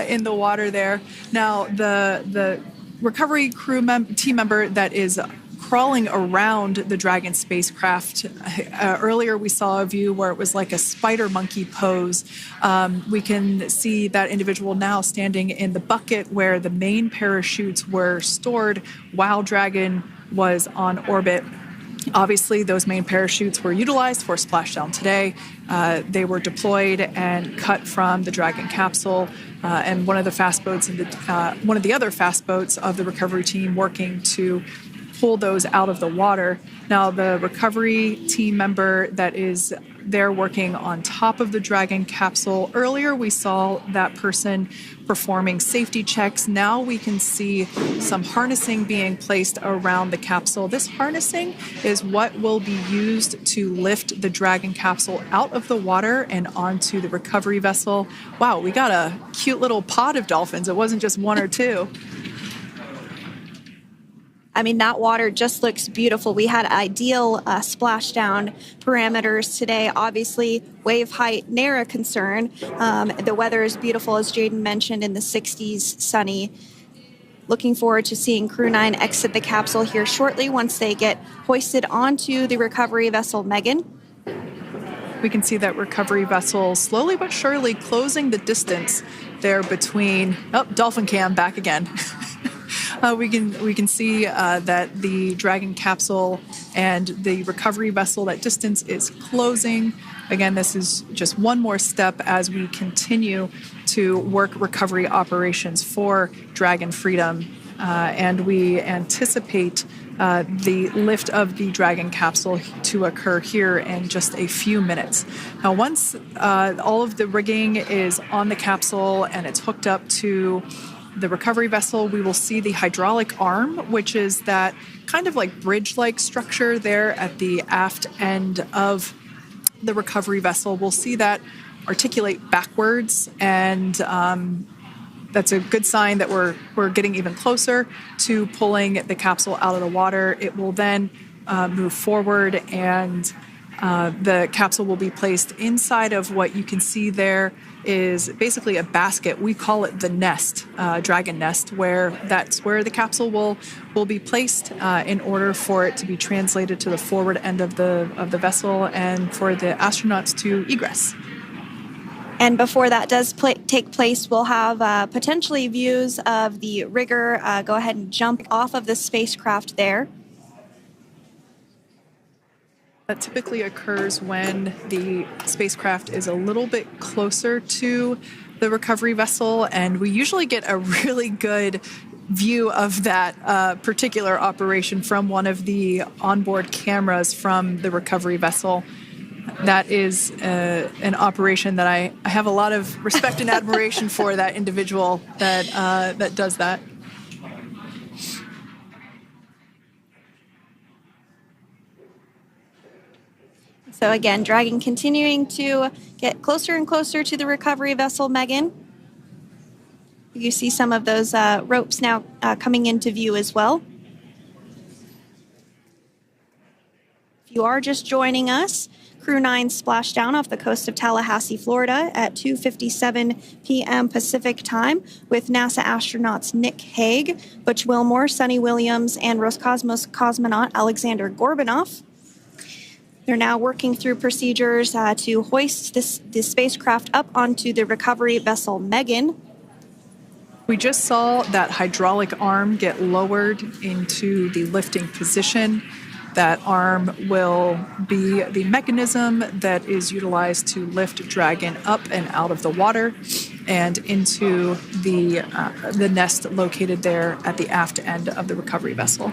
in the water there. Now, the recovery team member that is crawling around the Dragon spacecraft. Earlier, we saw a view where it was like a spider monkey pose. We can see that individual now standing in the bucket where the main parachutes were stored while Dragon was on orbit. Obviously, those main parachutes were utilized for splashdown today. They were deployed and cut from the Dragon capsule, and one of the other fast boats of the recovery team working to pull those out of the water. Now, the recovery team member that is there working on top of the Dragon capsule, earlier we saw that person performing safety checks. Now we can see some harnessing being placed around the capsule. This harnessing is what will be used to lift the Dragon capsule out of the water and onto the recovery vessel. Wow, we got a cute little pod of dolphins. It wasn't just one or two. I mean, that water just looks beautiful. We had ideal splashdown parameters today. Obviously, wave height, ne'er a concern. The weather is beautiful, as Jaden mentioned, in the 60s, sunny. Looking forward to seeing Crew 9 exit the capsule here shortly once they get hoisted onto the recovery vessel Megan. We can see that recovery vessel slowly but surely closing the distance there between, dolphin cam back again. We can see that the Dragon capsule and the recovery vessel, that distance is closing. Again, this is just one more step as we continue to work recovery operations for Dragon Freedom. And we anticipate the lift of the Dragon capsule to occur here in just a few minutes. Now, once all of the rigging is on the capsule and it's hooked up to the recovery vessel, we will see the hydraulic arm, which is that kind of like bridge-like structure there at the aft end of the recovery vessel. We'll see that articulate backwards, and that's a good sign that we're getting even closer to pulling the capsule out of the water. It will then move forward, and the capsule will be placed inside of what you can see there is basically a basket. We call it the nest, Dragon nest, where that's where the capsule will be placed in order for it to be translated to the forward end of the vessel and for the astronauts to egress. And before that does take place, we'll have potentially views of the rigger go ahead and jump off of the spacecraft there. That typically occurs when the spacecraft is a little bit closer to the recovery vessel, and we usually get a really good view of that particular operation from one of the onboard cameras from the recovery vessel. That is an operation that I have a lot of respect and admiration for, that individual that does that. So again, Dragon continuing to get closer and closer to the recovery vessel, Megan. You see some of those ropes now coming into view as well. If you are just joining us, Crew 9 splashed down off the coast of Tallahassee, Florida at 2:57 p.m. Pacific time with NASA astronauts Nick Hague, Butch Wilmore, Sunny Williams, and Roscosmos cosmonaut Alexander Gorbanov. They're now working through procedures to hoist this spacecraft up onto the recovery vessel Megan. We just saw that hydraulic arm get lowered into the lifting position. That arm will be the mechanism that is utilized to lift Dragon up and out of the water and into the nest located there at the aft end of the recovery vessel.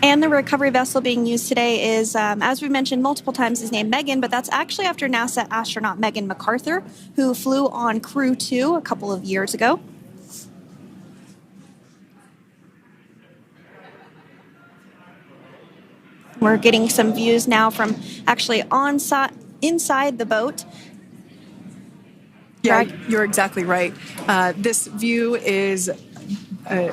And the recovery vessel being used today is, as we mentioned multiple times, is named Megan, but that's actually after NASA astronaut Megan McArthur, who flew on Crew 2 a couple of years ago. We're getting some views now from actually inside the boat. Yeah, you're exactly right. This view is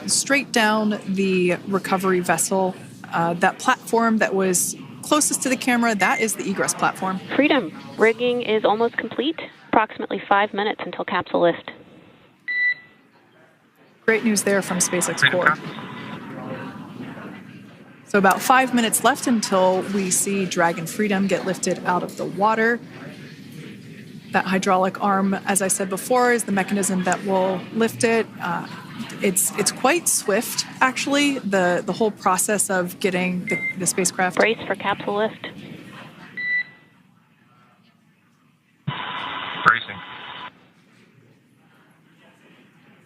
straight down the recovery vessel. That platform that was closest to the camera, that is the egress platform. Freedom. Rigging is almost complete. Approximately 5 minutes until capsule lift. Great news there from SpaceX Core. So about 5 minutes left until we see Dragon Freedom get lifted out of the water. That hydraulic arm, as I said before, is the mechanism that will lift it. It's quite swift, actually, the whole process of getting the spacecraft. Brace for capsule lift. Bracing.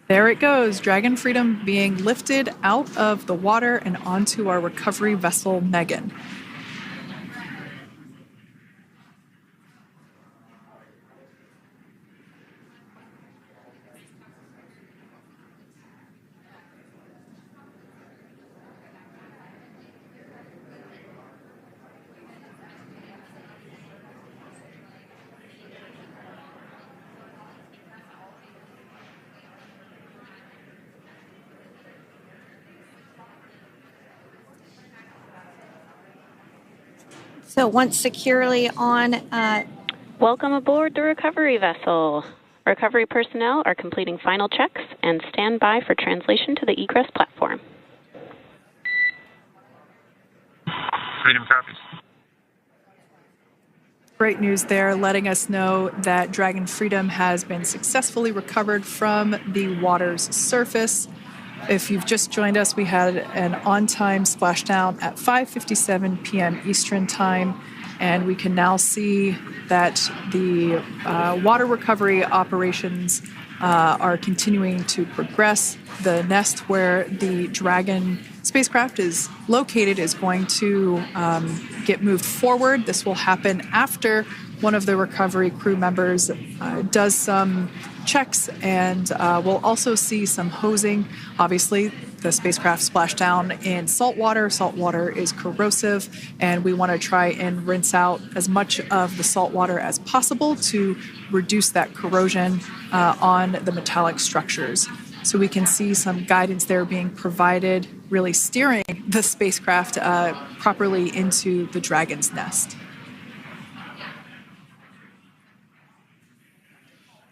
There it goes, Dragon Freedom being lifted out of the water and onto our recovery vessel, Megan. So once securely on... Welcome aboard the recovery vessel. Recovery personnel are completing final checks and stand by for translation to the egress platform. Freedom copies. Great news there, letting us know that Dragon Freedom has been successfully recovered from the water's surface. If you've just joined us, we had an on-time splashdown at 5:57 p.m. Eastern Time, and we can now see that the water recovery operations are continuing to progress. The nest where the Dragon spacecraft is located is going to get moved forward. This will happen after one of the recovery crew members does some checks, and we'll also see some hosing. Obviously, the spacecraft splashed down in salt water. Salt water is corrosive, and we want to try and rinse out as much of the salt water as possible to reduce that corrosion on the metallic structures. So we can see some guidance there being provided, really steering the spacecraft properly into the Dragon's nest.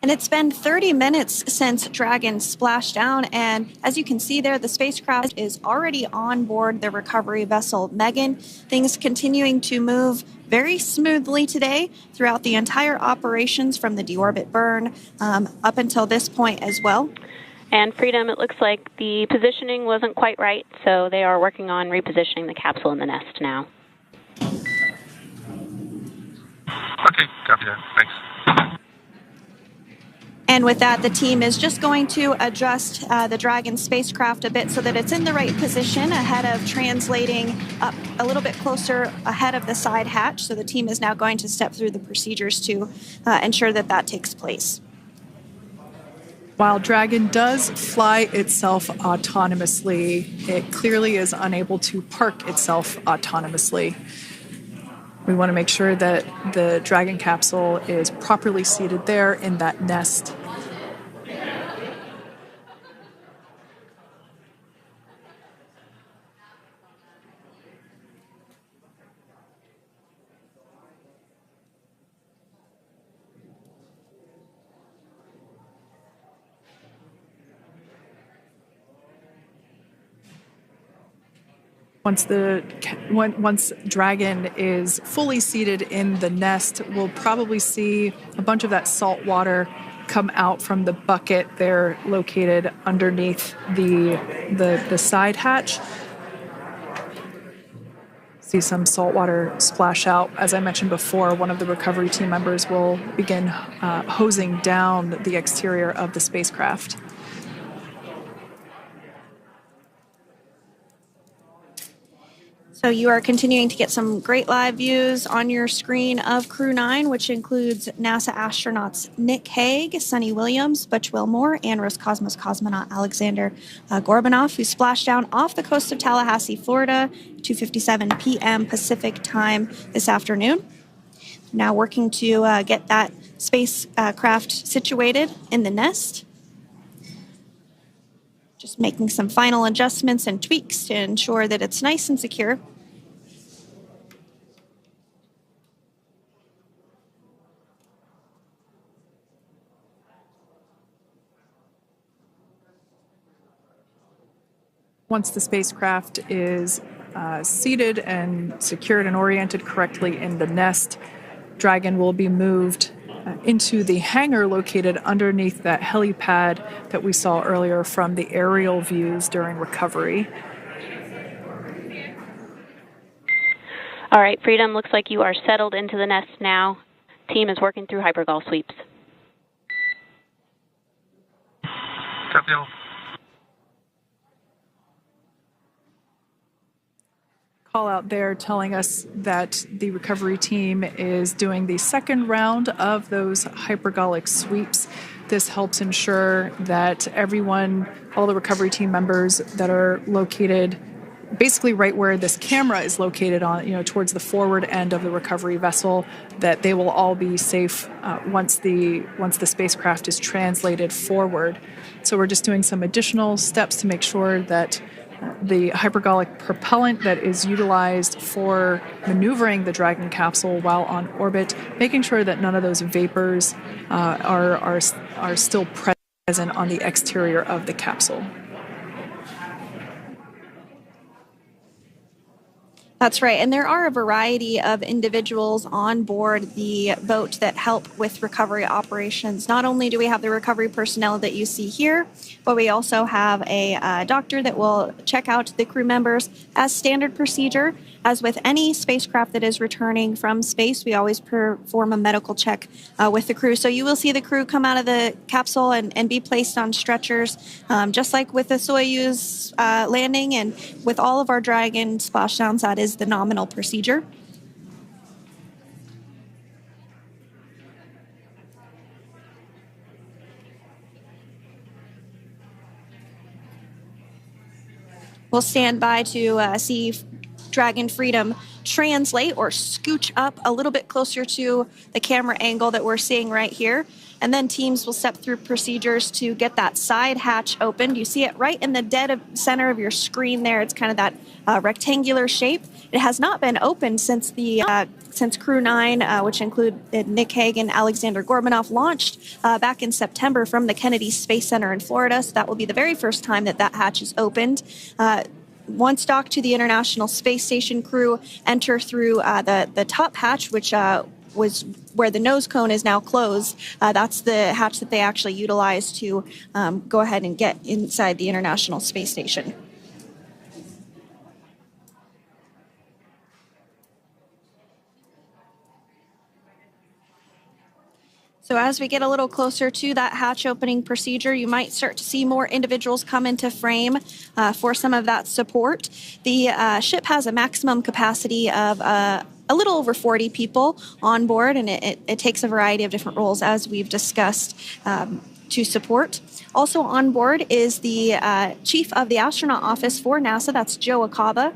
And it's been 30 minutes since Dragon splashed down, and as you can see there, the spacecraft is already on board the recovery vessel Megan. Things continuing to move very smoothly today throughout the entire operations from the deorbit burn up until this point as well. And Freedom, it looks like the positioning wasn't quite right, so they are working on repositioning the capsule in the nest now. Okay, copy that. Thanks. And with that, the team is just going to adjust the Dragon spacecraft a bit so that it's in the right position ahead of translating up a little bit closer ahead of the side hatch. So the team is now going to step through the procedures to ensure that that takes place. While Dragon does fly itself autonomously, it clearly is unable to park itself autonomously. We want to make sure that the Dragon capsule is properly seated there in that nest. Once Dragon is fully seated in the nest, we'll probably see a bunch of that salt water come out from the bucket there located underneath the side hatch. See some salt water splash out. As I mentioned before, one of the recovery team members will begin hosing down the exterior of the spacecraft. So you are continuing to get some great live views on your screen of Crew 9, which includes NASA astronauts Nick Hague, Sunny Williams, Butch Wilmore, and Roscosmos cosmonaut Alexander Gorbanov, who splashed down off the coast of Tallahassee, Florida, 2:57 p.m. Pacific time this afternoon. Now working to get that spacecraft situated in the nest. Just making some final adjustments and tweaks to ensure that it's nice and secure. Once the spacecraft is seated and secured and oriented correctly in the nest, Dragon will be moved into the hangar located underneath that helipad that we saw earlier from the aerial views during recovery. All right, Freedom, looks like you are settled into the nest now. Team is working through hypergol sweeps. Copy all. Call out there telling us that the recovery team is doing the second round of those hypergolic sweeps. This helps ensure that everyone, all the recovery team members that are located basically right where this camera is located on, towards the forward end of the recovery vessel, that they will all be safe once the spacecraft is translated forward. So we're just doing some additional steps to make sure that the hypergolic propellant that is utilized for maneuvering the Dragon capsule while on orbit, making sure that none of those vapors are still present on the exterior of the capsule. That's right. And there are a variety of individuals on board the boat that help with recovery operations. Not only do we have the recovery personnel that you see here, but we also have a doctor that will check out the crew members as standard procedure. As with any spacecraft that is returning from space, we always perform a medical check with the crew. So you will see the crew come out of the capsule and be placed on stretchers, just like with the Soyuz landing and with all of our Dragon splashdowns. That is the nominal procedure. We'll stand by to see Dragon Freedom translate or scooch up a little bit closer to the camera angle that we're seeing right here. And then teams will step through procedures to get that side hatch opened. You see it right in the dead center of your screen there. It's kind of that rectangular shape. It has not been opened since Crew 9, which included Nick Hague and Alexander Gorbanov, launched back in September from the Kennedy Space Center in Florida. So that will be the very first time that hatch is opened. Once docked to the International Space Station, crew enter through the top hatch, which was where the nose cone is now closed. That's the hatch that they actually utilize to go ahead and get inside the International Space Station. So as we get a little closer to that hatch opening procedure, you might start to see more individuals come into frame for some of that support. The ship has a maximum capacity of a little over 40 people on board, and it takes a variety of different roles, as we've discussed, to support. Also on board is the chief of the astronaut office for NASA, that's Joe Acaba.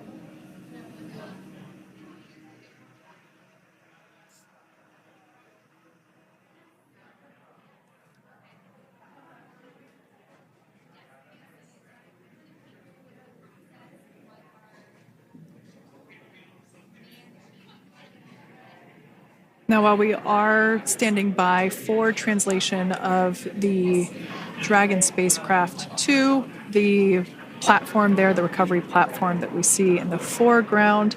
Now, while we are standing by for translation of the Dragon spacecraft to the platform there, the recovery platform that we see in the foreground,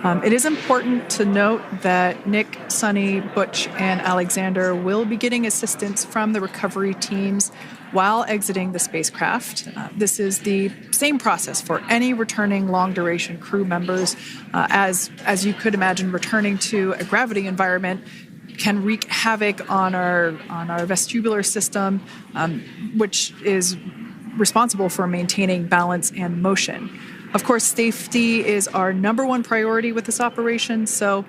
it is important to note that Nick, Sunny, Butch, and Alexander will be getting assistance from the recovery teams while exiting the spacecraft. This is the same process for any returning long-duration crew members. As you could imagine, returning to a gravity environment can wreak havoc on our vestibular system, which is responsible for maintaining balance and motion. Of course, safety is our number one priority with this operation, so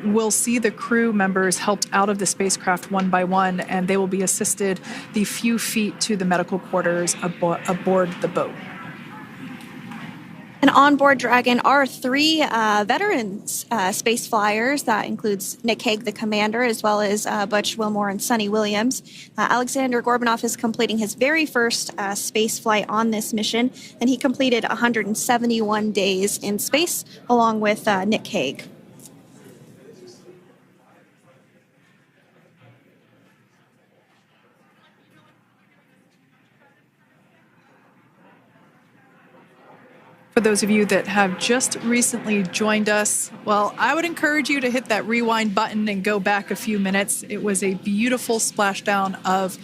we'll see the crew members helped out of the spacecraft one by one, and they will be assisted the few feet to the medical quarters aboard the boat. And on board Dragon are three veteran space flyers. That includes Nick Hague, the commander, as well as Butch Wilmore and Sunny Williams. Alexander Gorbanov is completing his very first space flight on this mission, and he completed 171 days in space along with Nick Hague. For those of you that have just recently joined us, well, I would encourage you to hit that rewind button and go back a few minutes. It was a beautiful splashdown of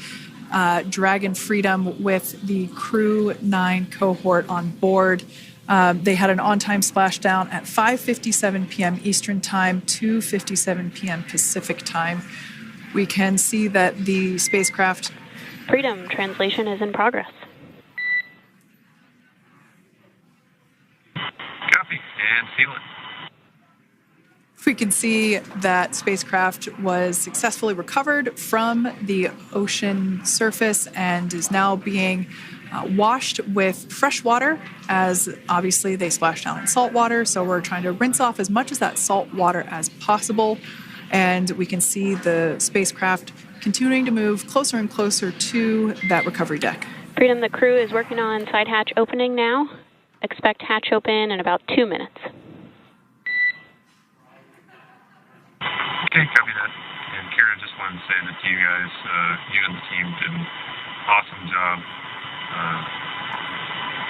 Dragon Freedom with the Crew 9 cohort on board. They had an on-time splashdown at 5:57 p.m. Eastern Time, 2:57 p.m. Pacific Time. We can see that the spacecraft... Freedom translation is in progress. Copy, and seal it. We can see that spacecraft was successfully recovered from the ocean surface and is now being washed with fresh water, as obviously they splashed down in salt water. So we're trying to rinse off as much of that salt water as possible. And we can see the spacecraft continuing to move closer and closer to that recovery deck. Freedom, the crew is working on side hatch opening now. Expect hatch open in about 2 minutes. Okay, copy that. And Kira, just wanted to say that you guys, you and the team did an awesome job,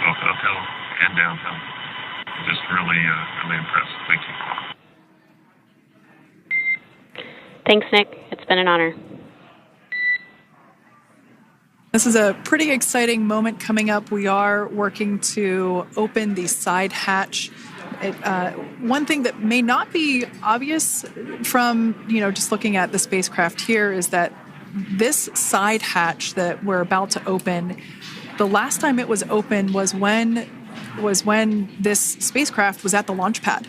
both uphill and downhill. just really, really impressed. Thank you. Thanks, Nick. It's been an honor. This is a pretty exciting moment coming up. We are working to open the side hatch. One thing that may not be obvious from, just looking at the spacecraft here is that this side hatch that we're about to open, the last time it was open was when this spacecraft was at the launch pad.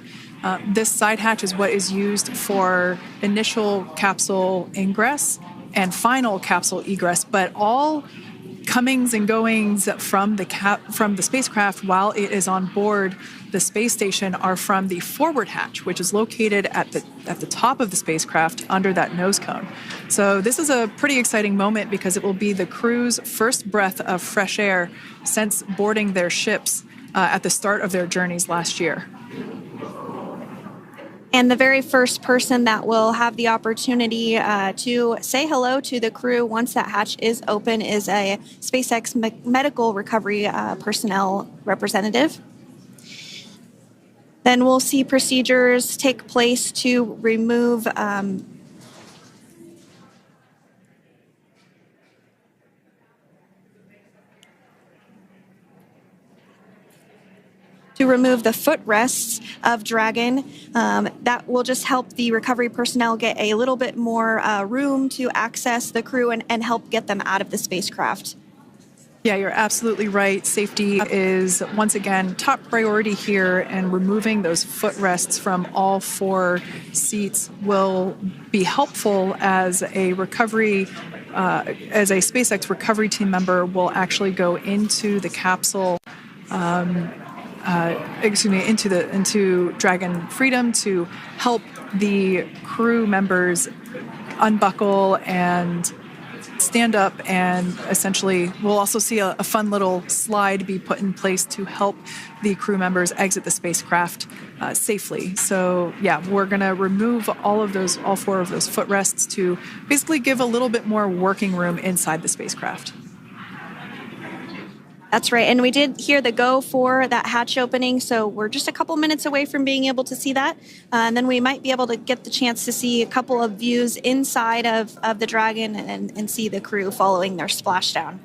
This side hatch is what is used for initial capsule ingress and final capsule egress, but all comings and goings from the spacecraft while it is on board the space station are from the forward hatch, which is located at the top of the spacecraft under that nose cone. So this is a pretty exciting moment because it will be the crew's first breath of fresh air since boarding their ships at the start of their journeys last year. And the very first person that will have the opportunity to say hello to the crew once that hatch is open is a SpaceX medical recovery personnel representative. Then we'll see procedures take place to remove the footrests of Dragon. That will just help the recovery personnel get a little bit more room to access the crew and help get them out of the spacecraft. Yeah, you're absolutely right. Safety is, once again, top priority here, and removing those footrests from all 4 seats will be helpful as a SpaceX recovery team member will actually go into the capsule into Dragon Freedom to help the crew members unbuckle and stand up, and essentially we'll also see a fun little slide be put in place to help the crew members exit the spacecraft safely. So yeah, we're going to remove all 4 of those footrests to basically give a little bit more working room inside the spacecraft. That's right. And we did hear the go for that hatch opening, so we're just a couple minutes away from being able to see that. And then we might be able to get the chance to see a couple of views inside of the Dragon and see the crew following their splashdown.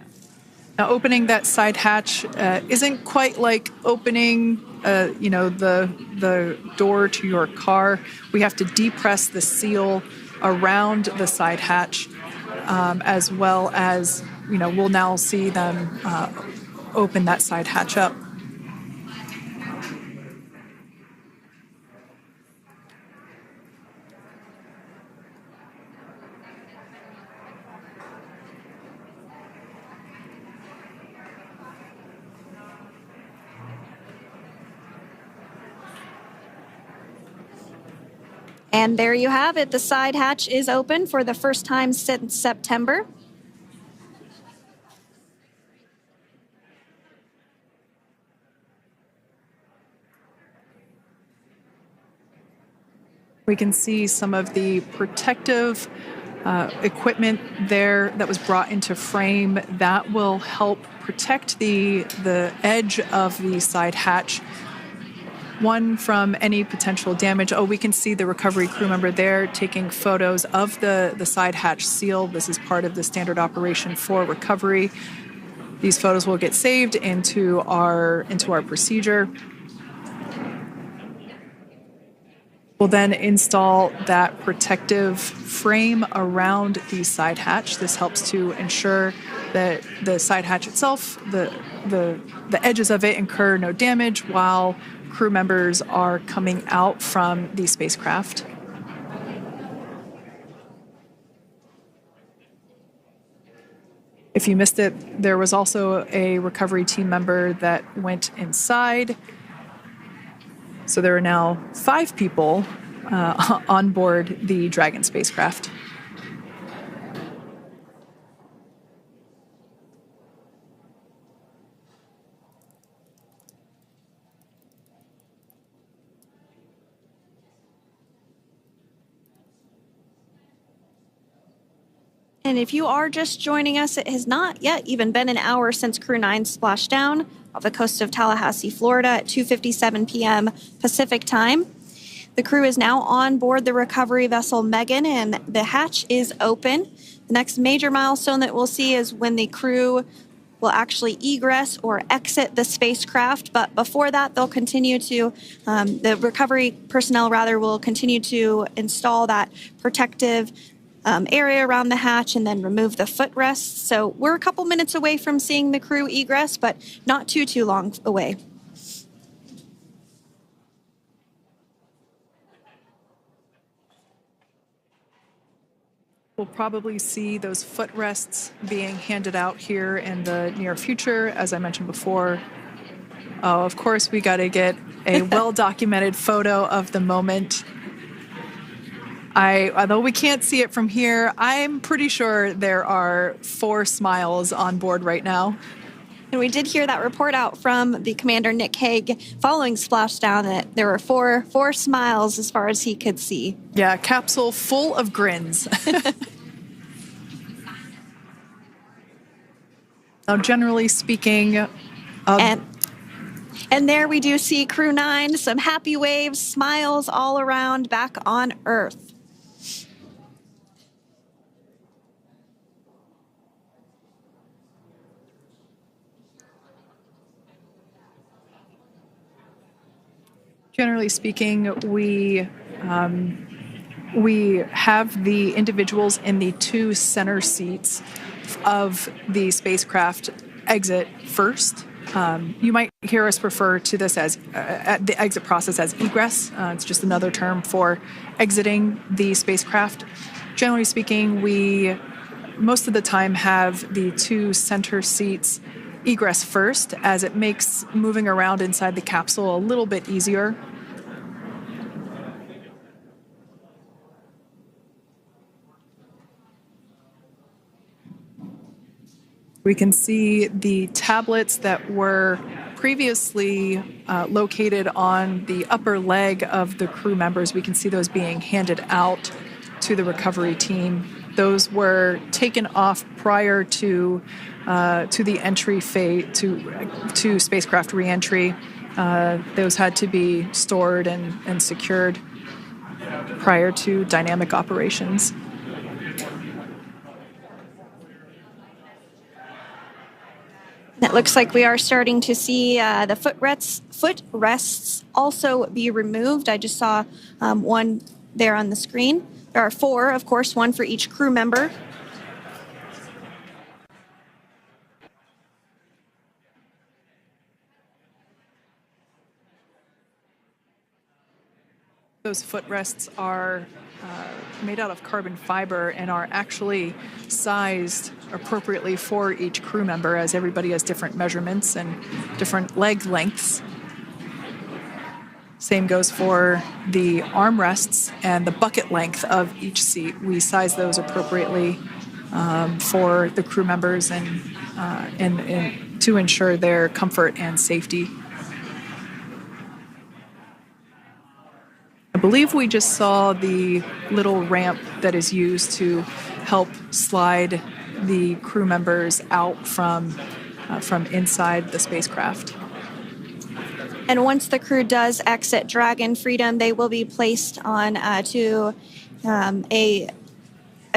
Now, opening that side hatch isn't quite like opening, the door to your car. We have to depress the seal around the side hatch, as well as, we'll now see them open that side hatch up. And there you have it. The side hatch is open for the first time since September. We can see some of the protective equipment there that was brought into frame that will help protect the edge of the side hatch, one from any potential damage. Oh, we can see the recovery crew member there taking photos of the side hatch seal. This is part of the standard operation for recovery. These photos will get saved into our procedure. We'll then install that protective frame around the side hatch. This helps to ensure that the side hatch itself, the edges of it, incur no damage while crew members are coming out from the spacecraft. If you missed it, there was also a recovery team member that went inside. So there are now 5 people on board the Dragon spacecraft. And if you are just joining us, it has not yet even been an hour since Crew 9 splashed down. off the coast of Tallahassee, Florida at 2:57 p.m. Pacific time. The crew is now on board the recovery vessel Megan, and the hatch is open. The next major milestone that we'll see is when the crew will actually egress or exit the spacecraft. But before that, they'll continue to, the recovery personnel rather, will continue to install that protective area around the hatch and then remove the footrests. So we're a couple minutes away from seeing the crew egress, but not too long away. We'll probably see those footrests being handed out here in the near future, as I mentioned before. Oh, of course, we got to get a well-documented photo of the moment. Although we can't see it from here, I'm pretty sure there are 4 smiles on board right now. And we did hear that report out from the commander, Nick Hague, following splashdown, that there were four smiles as far as he could see. Yeah, capsule full of grins. Now, generally speaking... And there we do see Crew 9, some happy waves, smiles all around back on Earth. Generally speaking, we have the individuals in the 2 center seats of the spacecraft exit first. You might hear us refer to this as the exit process as egress. It's just another term for exiting the spacecraft. Generally speaking, we most of the time have the 2 center seats egress first, as it makes moving around inside the capsule a little bit easier. We can see the tablets that were previously located on the upper leg of the crew members. We can see those being handed out to the recovery team. Those were taken off prior to the entry phase, to spacecraft reentry. Those had to be stored and secured prior to dynamic operations. It looks like we are starting to see the footrests also be removed. I just saw one there on the screen. There are 4, of course, 1 for each crew member. Those footrests are made out of carbon fiber and are actually sized appropriately for each crew member, as everybody has different measurements and different leg lengths. Same goes for the armrests and the bucket length of each seat. We size those appropriately for the crew members and to ensure their comfort and safety. I believe we just saw the little ramp that is used to help slide the crew members out from inside the spacecraft. And once the crew does exit Dragon Freedom, they will be placed on to a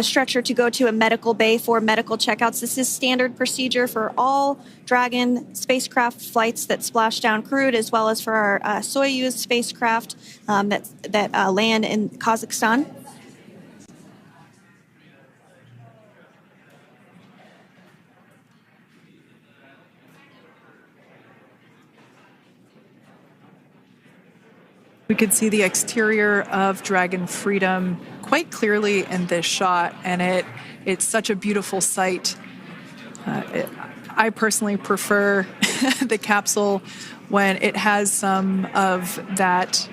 stretcher to go to a medical bay for medical checkouts. This is standard procedure for all Dragon spacecraft flights that splash down crewed, as well as for our Soyuz spacecraft that land in Kazakhstan. We could see the exterior of Dragon Freedom quite clearly in this shot, and it's such a beautiful sight. I personally prefer the capsule when it has some of that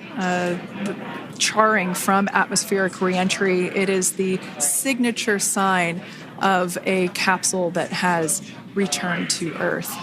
charring from atmospheric reentry. It is the signature sign of a capsule that has returned to Earth.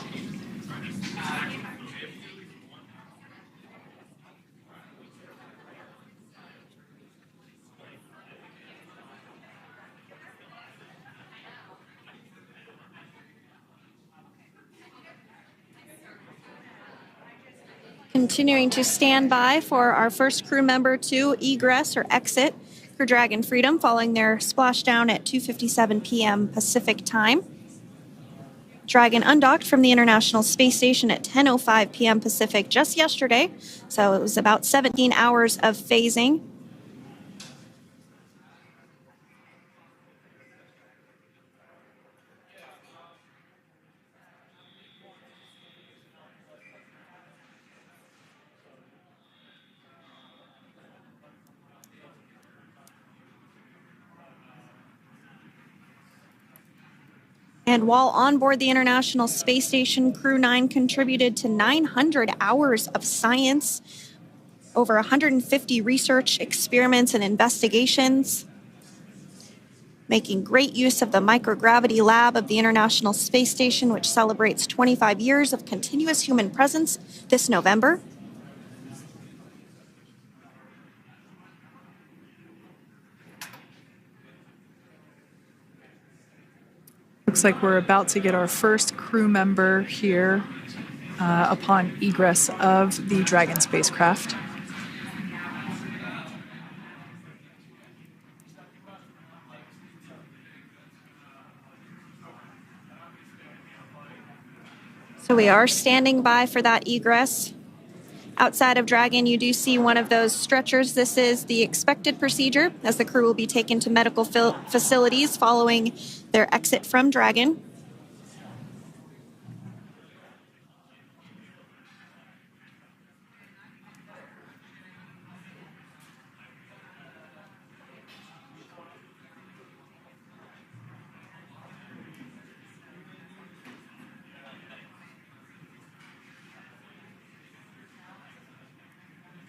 Continuing to stand by for our first crew member to egress or exit Crew Dragon Freedom following their splashdown at 2:57 p.m. Pacific time. Dragon undocked from the International Space Station at 10:05 p.m. Pacific just yesterday, so it was about 17 hours of phasing. And while on board the International Space Station, Crew 9 contributed to 900 hours of science, over 150 research experiments and investigations, making great use of the microgravity lab of the International Space Station, which celebrates 25 years of continuous human presence this November. Looks like we're about to get our first crew member here upon egress of the Dragon spacecraft. So we are standing by for that egress. Outside of Dragon, you do see one of those stretchers. This is the expected procedure as the crew will be taken to medical facilities following their exit from Dragon.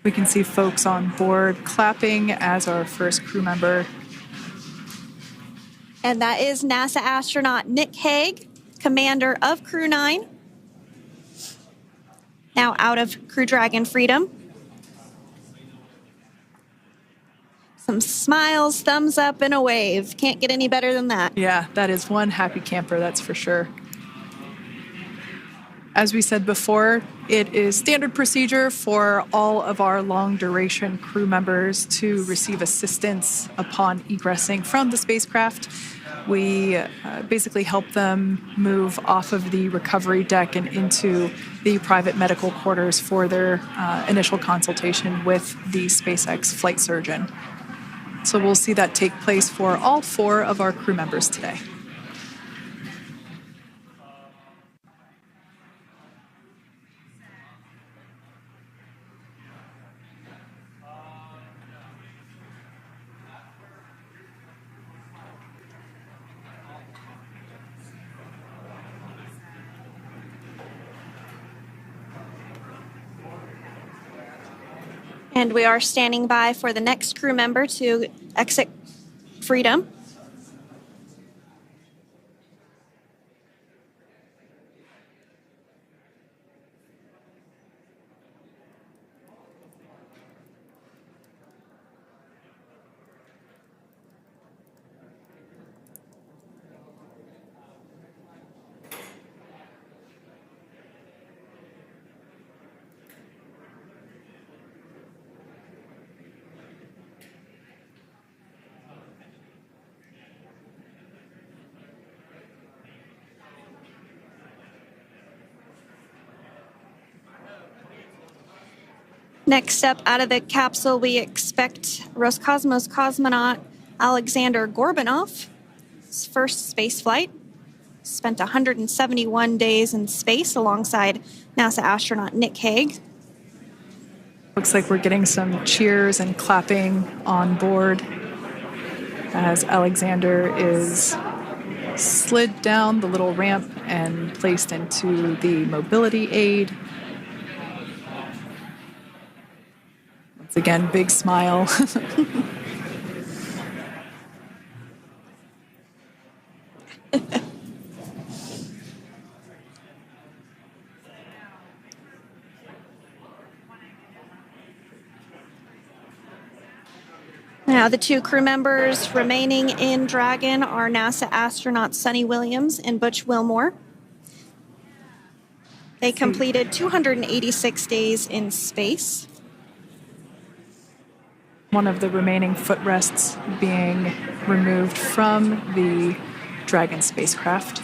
We can see folks on board clapping as our first crew member. And that is NASA astronaut Nick Hague, commander of Crew 9, now out of Crew Dragon Freedom. Some smiles, thumbs up, and a wave. Can't get any better than that. Yeah, that is one happy camper, that's for sure. As we said before, it is standard procedure for all of our long-duration crew members to receive assistance upon egressing from the spacecraft. We basically help them move off of the recovery deck and into the private medical quarters for their initial consultation with the SpaceX flight surgeon. So we'll see that take place for all 4 of our crew members today. And we are standing by for the next crew member to exit Freedom. Next up out of the capsule, we expect Roscosmos cosmonaut Alexander Gorbanov. His first space flight. Spent 171 days in space alongside NASA astronaut Nick Hague. Looks like we're getting some cheers and clapping on board as Alexander is slid down the little ramp and placed into the mobility aid. Once again, big smile. Now, the 2 crew members remaining in Dragon are NASA astronauts Sunny Williams and Butch Wilmore. They completed 286 days in space. One of the remaining footrests being removed from the Dragon spacecraft.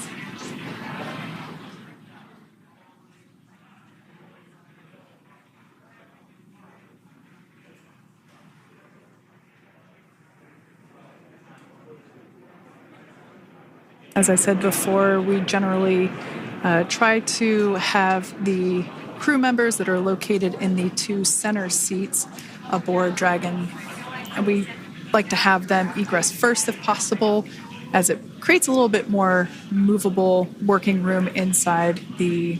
As I said before, we generally try to have the crew members that are located in the two center seats aboard Dragon, and we like to have them egress first if possible, as it creates a little bit more movable working room inside the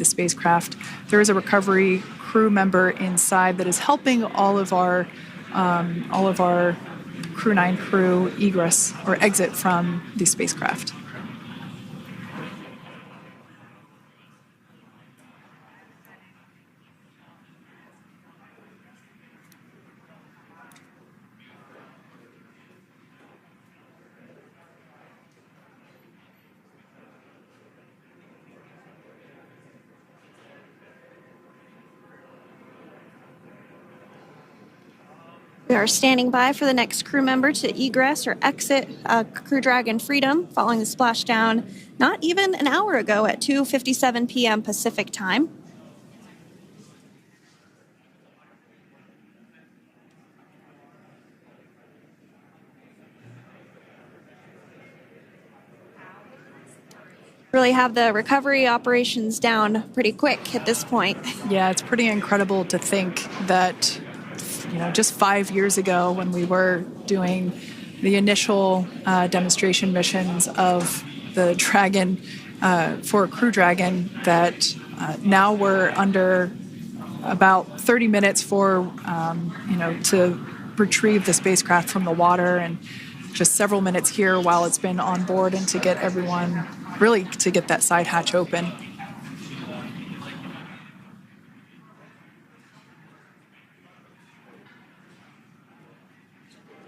spacecraft. There is a recovery crew member inside that is helping all of our Crew 9 crew egress or exit from the spacecraft. We are standing by for the next crew member to egress or exit Crew Dragon Freedom following the splashdown not even an hour ago at 2:57 p.m. Pacific time. Really have the recovery operations down pretty quick at this point. Yeah, it's pretty incredible to think that, just 5 years ago when we were doing the initial demonstration missions of the Dragon for Crew Dragon, that now we're under about 30 minutes for, to retrieve the spacecraft from the water, and just several minutes here while it's been on board, and to get everyone, really to get that side hatch open.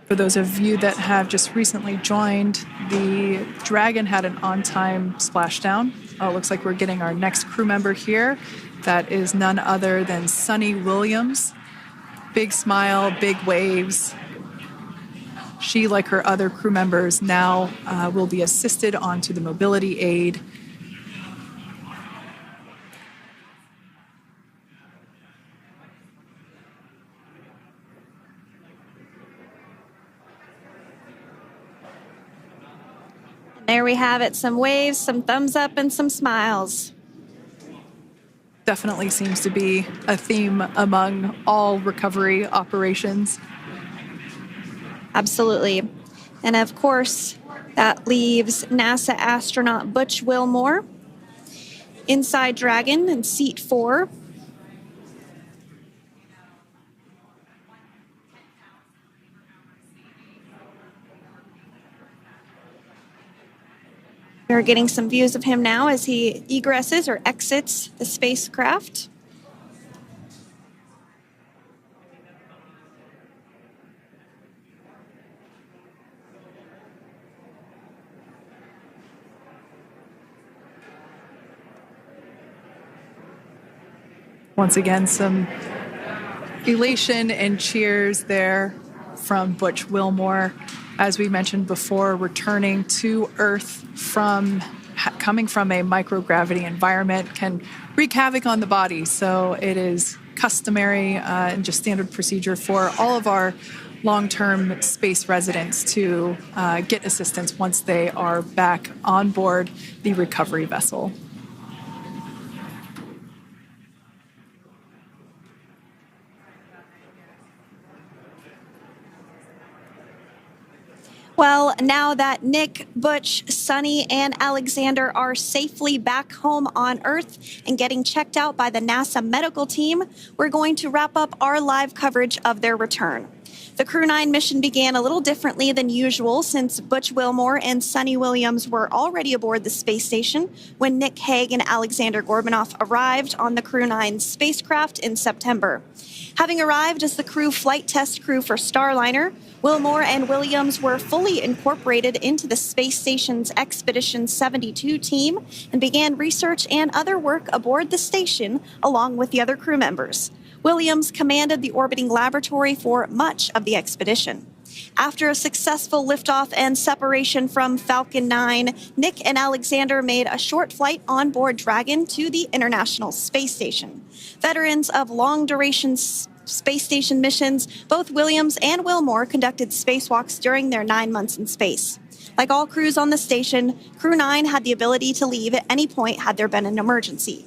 For those of you that have just recently joined, the Dragon had an on-time splashdown. It looks like we're getting our next crew member here. That is none other than Sunny Williams. Big smile, big waves. She, like her other crew members, now will be assisted onto the mobility aid. There we have it, some waves, some thumbs up, and some smiles. Definitely seems to be a theme among all recovery operations. Absolutely. And of course, that leaves NASA astronaut Butch Wilmore inside Dragon in seat 4. We're getting some views of him now as he egresses or exits the spacecraft. Once again, some elation and cheers there from Butch Wilmore. As we mentioned before, returning to Earth coming from a microgravity environment can wreak havoc on the body. So it is customary and just standard procedure for all of our long-term space residents to get assistance once they are back on board the recovery vessel. Well, now that Nick, Butch, Sunny, and Alexander are safely back home on Earth and getting checked out by the NASA medical team, we're going to wrap up our live coverage of their return. The Crew 9 mission began a little differently than usual since Butch Wilmore and Sunny Williams were already aboard the space station when Nick Hague and Alexander Gorbunoff arrived on the Crew 9 spacecraft in September. Having arrived as the crew flight test crew for Starliner, Wilmore and Williams were fully incorporated into the space station's Expedition 72 team and began research and other work aboard the station along with the other crew members. Williams commanded the orbiting laboratory for much of the expedition. After a successful liftoff and separation from Falcon 9, Nick and Alexander made a short flight on board Dragon to the International Space Station. Veterans of long-duration space station missions, both Williams and Wilmore conducted spacewalks during their 9 months in space. Like all crews on the station, Crew 9 had the ability to leave at any point had there been an emergency.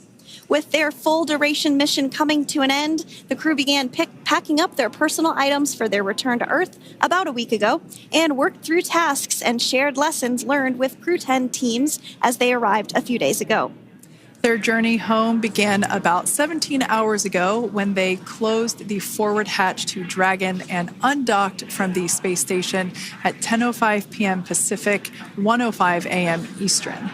With their full-duration mission coming to an end, the crew began packing up their personal items for their return to Earth about a week ago and worked through tasks and shared lessons learned with Crew 10 teams as they arrived a few days ago. Their journey home began about 17 hours ago when they closed the forward hatch to Dragon and undocked from the space station at 10:05 p.m. Pacific, 1:05 a.m. Eastern.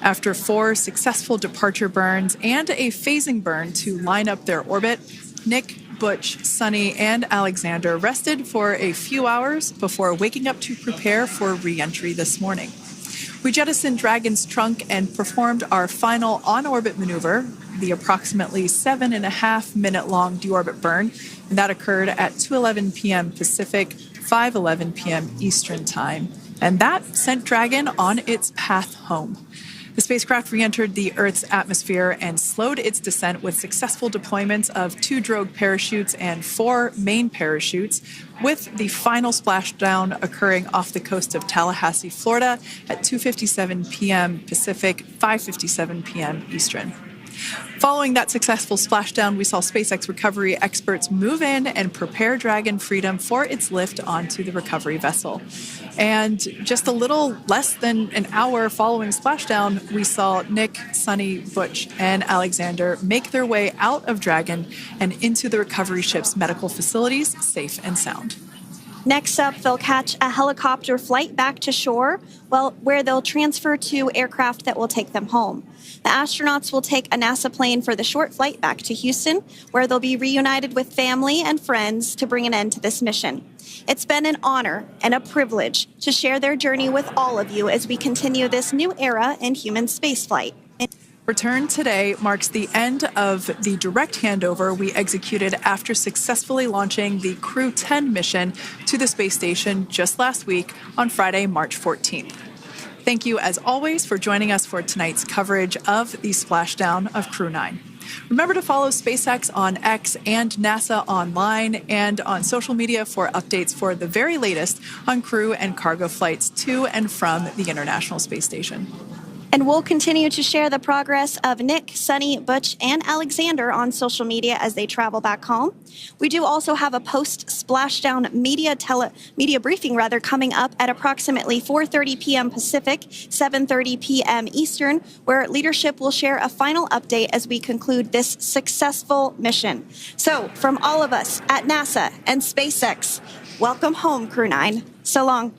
After 4 successful departure burns and a phasing burn to line up their orbit, Nick, Butch, Sunny, and Alexander rested for a few hours before waking up to prepare for re-entry this morning. We jettisoned Dragon's trunk and performed our final on-orbit maneuver, the approximately 7.5-minute-long deorbit burn, and that occurred at 2:11 p.m. Pacific, 5:11 p.m. Eastern Time. And that sent Dragon on its path home. The spacecraft re-entered the Earth's atmosphere and slowed its descent with successful deployments of 2 drogue parachutes and 4 main parachutes, with the final splashdown occurring off the coast of Tallahassee, Florida at 2:57 p.m. Pacific, 5:57 p.m. Eastern. Following that successful splashdown, we saw SpaceX recovery experts move in and prepare Dragon Freedom for its lift onto the recovery vessel. And just a little less than an hour following splashdown, we saw Nick, Sunny, Butch, and Alexander make their way out of Dragon and into the recovery ship's medical facilities, safe and sound. Next up, they'll catch a helicopter flight back to shore, where they'll transfer to aircraft that will take them home. The astronauts will take a NASA plane for the short flight back to Houston, where they'll be reunited with family and friends to bring an end to this mission. It's been an honor and a privilege to share their journey with all of you as we continue this new era in human spaceflight. Return today marks the end of the direct handover we executed after successfully launching the Crew 10 mission to the space station just last week on Friday, March 14th. Thank you, as always, for joining us for tonight's coverage of the splashdown of Crew 9. Remember to follow SpaceX on X and NASA online and on social media for updates for the very latest on crew and cargo flights to and from the International Space Station. And we'll continue to share the progress of Nick, Sunny, Butch, and Alexander on social media as they travel back home. We do also have a post-splashdown media briefing coming up at approximately 4:30 p.m. Pacific, 7:30 p.m. Eastern, where leadership will share a final update as we conclude this successful mission. So, from all of us at NASA and SpaceX, welcome home, Crew 9. So long.